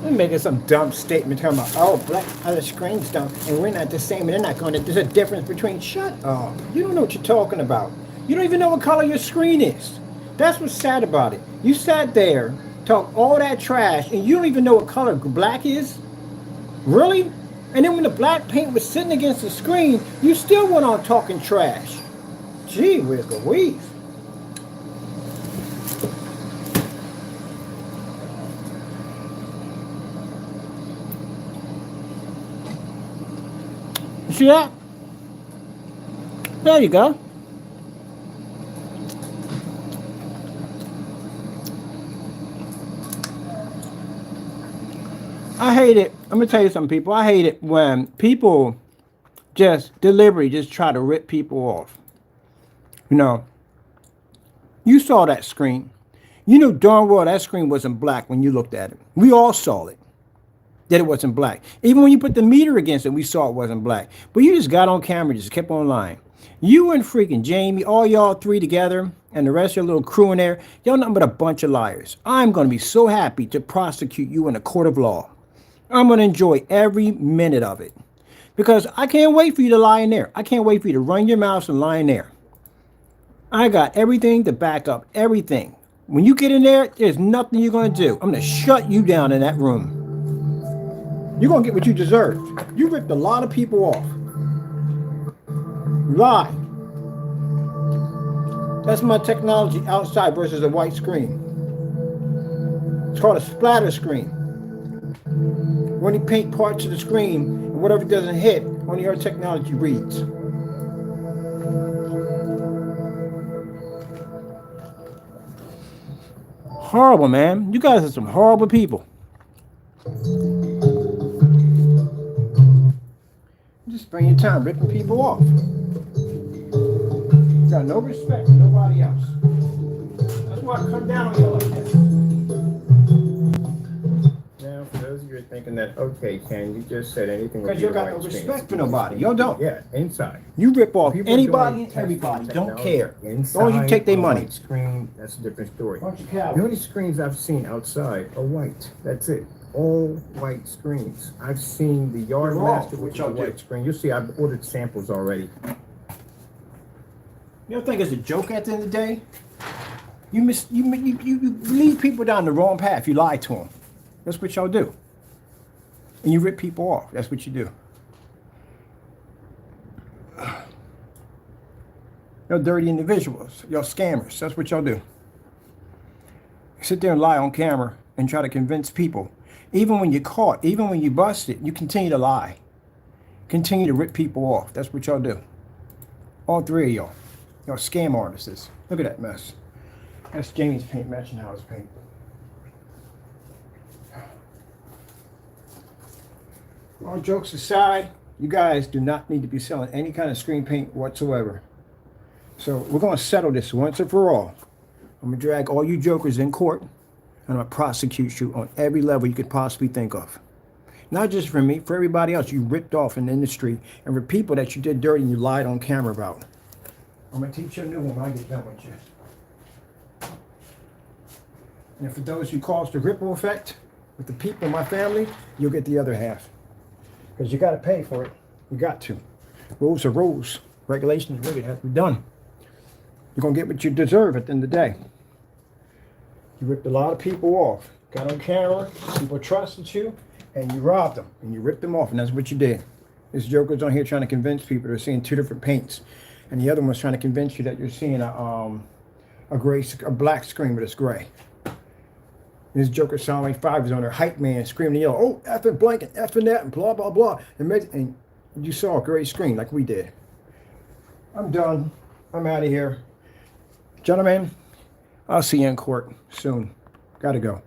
I'm making some dumb statement talking about, oh, black other screens don't, and we're not the same, and they're not going to, there's a difference between, shut up. You don't know what you're talking about. You don't even know what color your screen is. That's what's sad about it. You sat there, talk all that trash, and you don't even know what color black is? Really? And then when the black paint was sitting against the screen, you still went on talking trash. Gee whiz Louise. See that? There you go. I hate it. I'm gonna tell you something, people. I hate it when people just deliberately just try to rip people off. You know, you saw that screen. You knew darn well that screen wasn't black when you looked at it. We all saw it. That it wasn't black. Even when you put the meter against it, we saw it wasn't black. But you just got on camera, just kept on lying. You and freaking Jamie, all y'all three together, and the rest of your little crew in there, y'all nothing but a bunch of liars. I'm going to be so happy to prosecute you in a court of law. I'm going to enjoy every minute of it. Because I can't wait for you to lie in there. I can't wait for you to run your mouth and lie in there. I got everything to back up everything. When you get in there, there's nothing you're going to do. I'm going to shut you down in that room. You're going to get what you deserve. You ripped a lot of people off. Lie. That's my technology outside versus a white screen. It's called a splatter screen. When you paint parts of the screen, and whatever doesn't hit, only our technology reads. Horrible, man. You guys are some horrible people. Just spend your time ripping people off. You got no respect for nobody else. That's why I come down on you like that. Now, for those of you who are thinking that, okay, Ken, you just said anything. Because you got no respect for nobody. You don't. Yeah, inside. You rip off People anybody doing and everybody. Don't technology care. As inside long as you take their on a money. white screen, that's a different story. Bunch of The cowards. only screens I've seen outside are white. That's it. All white screens. I've seen the Yard They're all Master, what which is a y'all do. white screen. You'll see I've ordered samples already. You don't think it's a joke at the end of the day? You lead people down the wrong path. You lie to them. That's what y'all do. And you rip people off. That's what you do. Y'all dirty individuals. Y'all scammers. That's what y'all do. Sit there and lie on camera and try to convince people. Even when you're caught, even when you busted, you continue to lie. Continue to rip people off. That's what y'all do. All three of y'all. You know, scam artists. Look at that mess. That's Jamie's paint matching Howard's paint. All jokes aside, you guys do not need to be selling any kind of screen paint whatsoever. So we're going to settle this once and for all. I'm going to drag all you jokers in court, and I'm going to prosecute you on every level you could possibly think of. Not just for me, for everybody else you ripped off in the industry, and for people that you did dirty and you lied on camera about. I'm going to teach you a new one when I get done with you. And for those who caused the ripple effect with the people in my family, you'll get the other half. Because you got to pay for it. You got to. Rules are rules. Regulations really have to be done. You're going to get what you deserve at the end of the day. You ripped a lot of people off. Got on camera, people trusted you, and you robbed them. And you ripped them off, and that's what you did. This joker's on here trying to convince people they're seeing two different paints. And the other one's trying to convince you that you're seeing a black screen, but it's gray. This Joker S.W.5 is on there, hype man, screaming, yelling, oh, effing blank and effing that, and blah, blah, blah. And you saw a gray screen like we did. I'm done. I'm out of here. Gentlemen, I'll see you in court soon. Gotta go.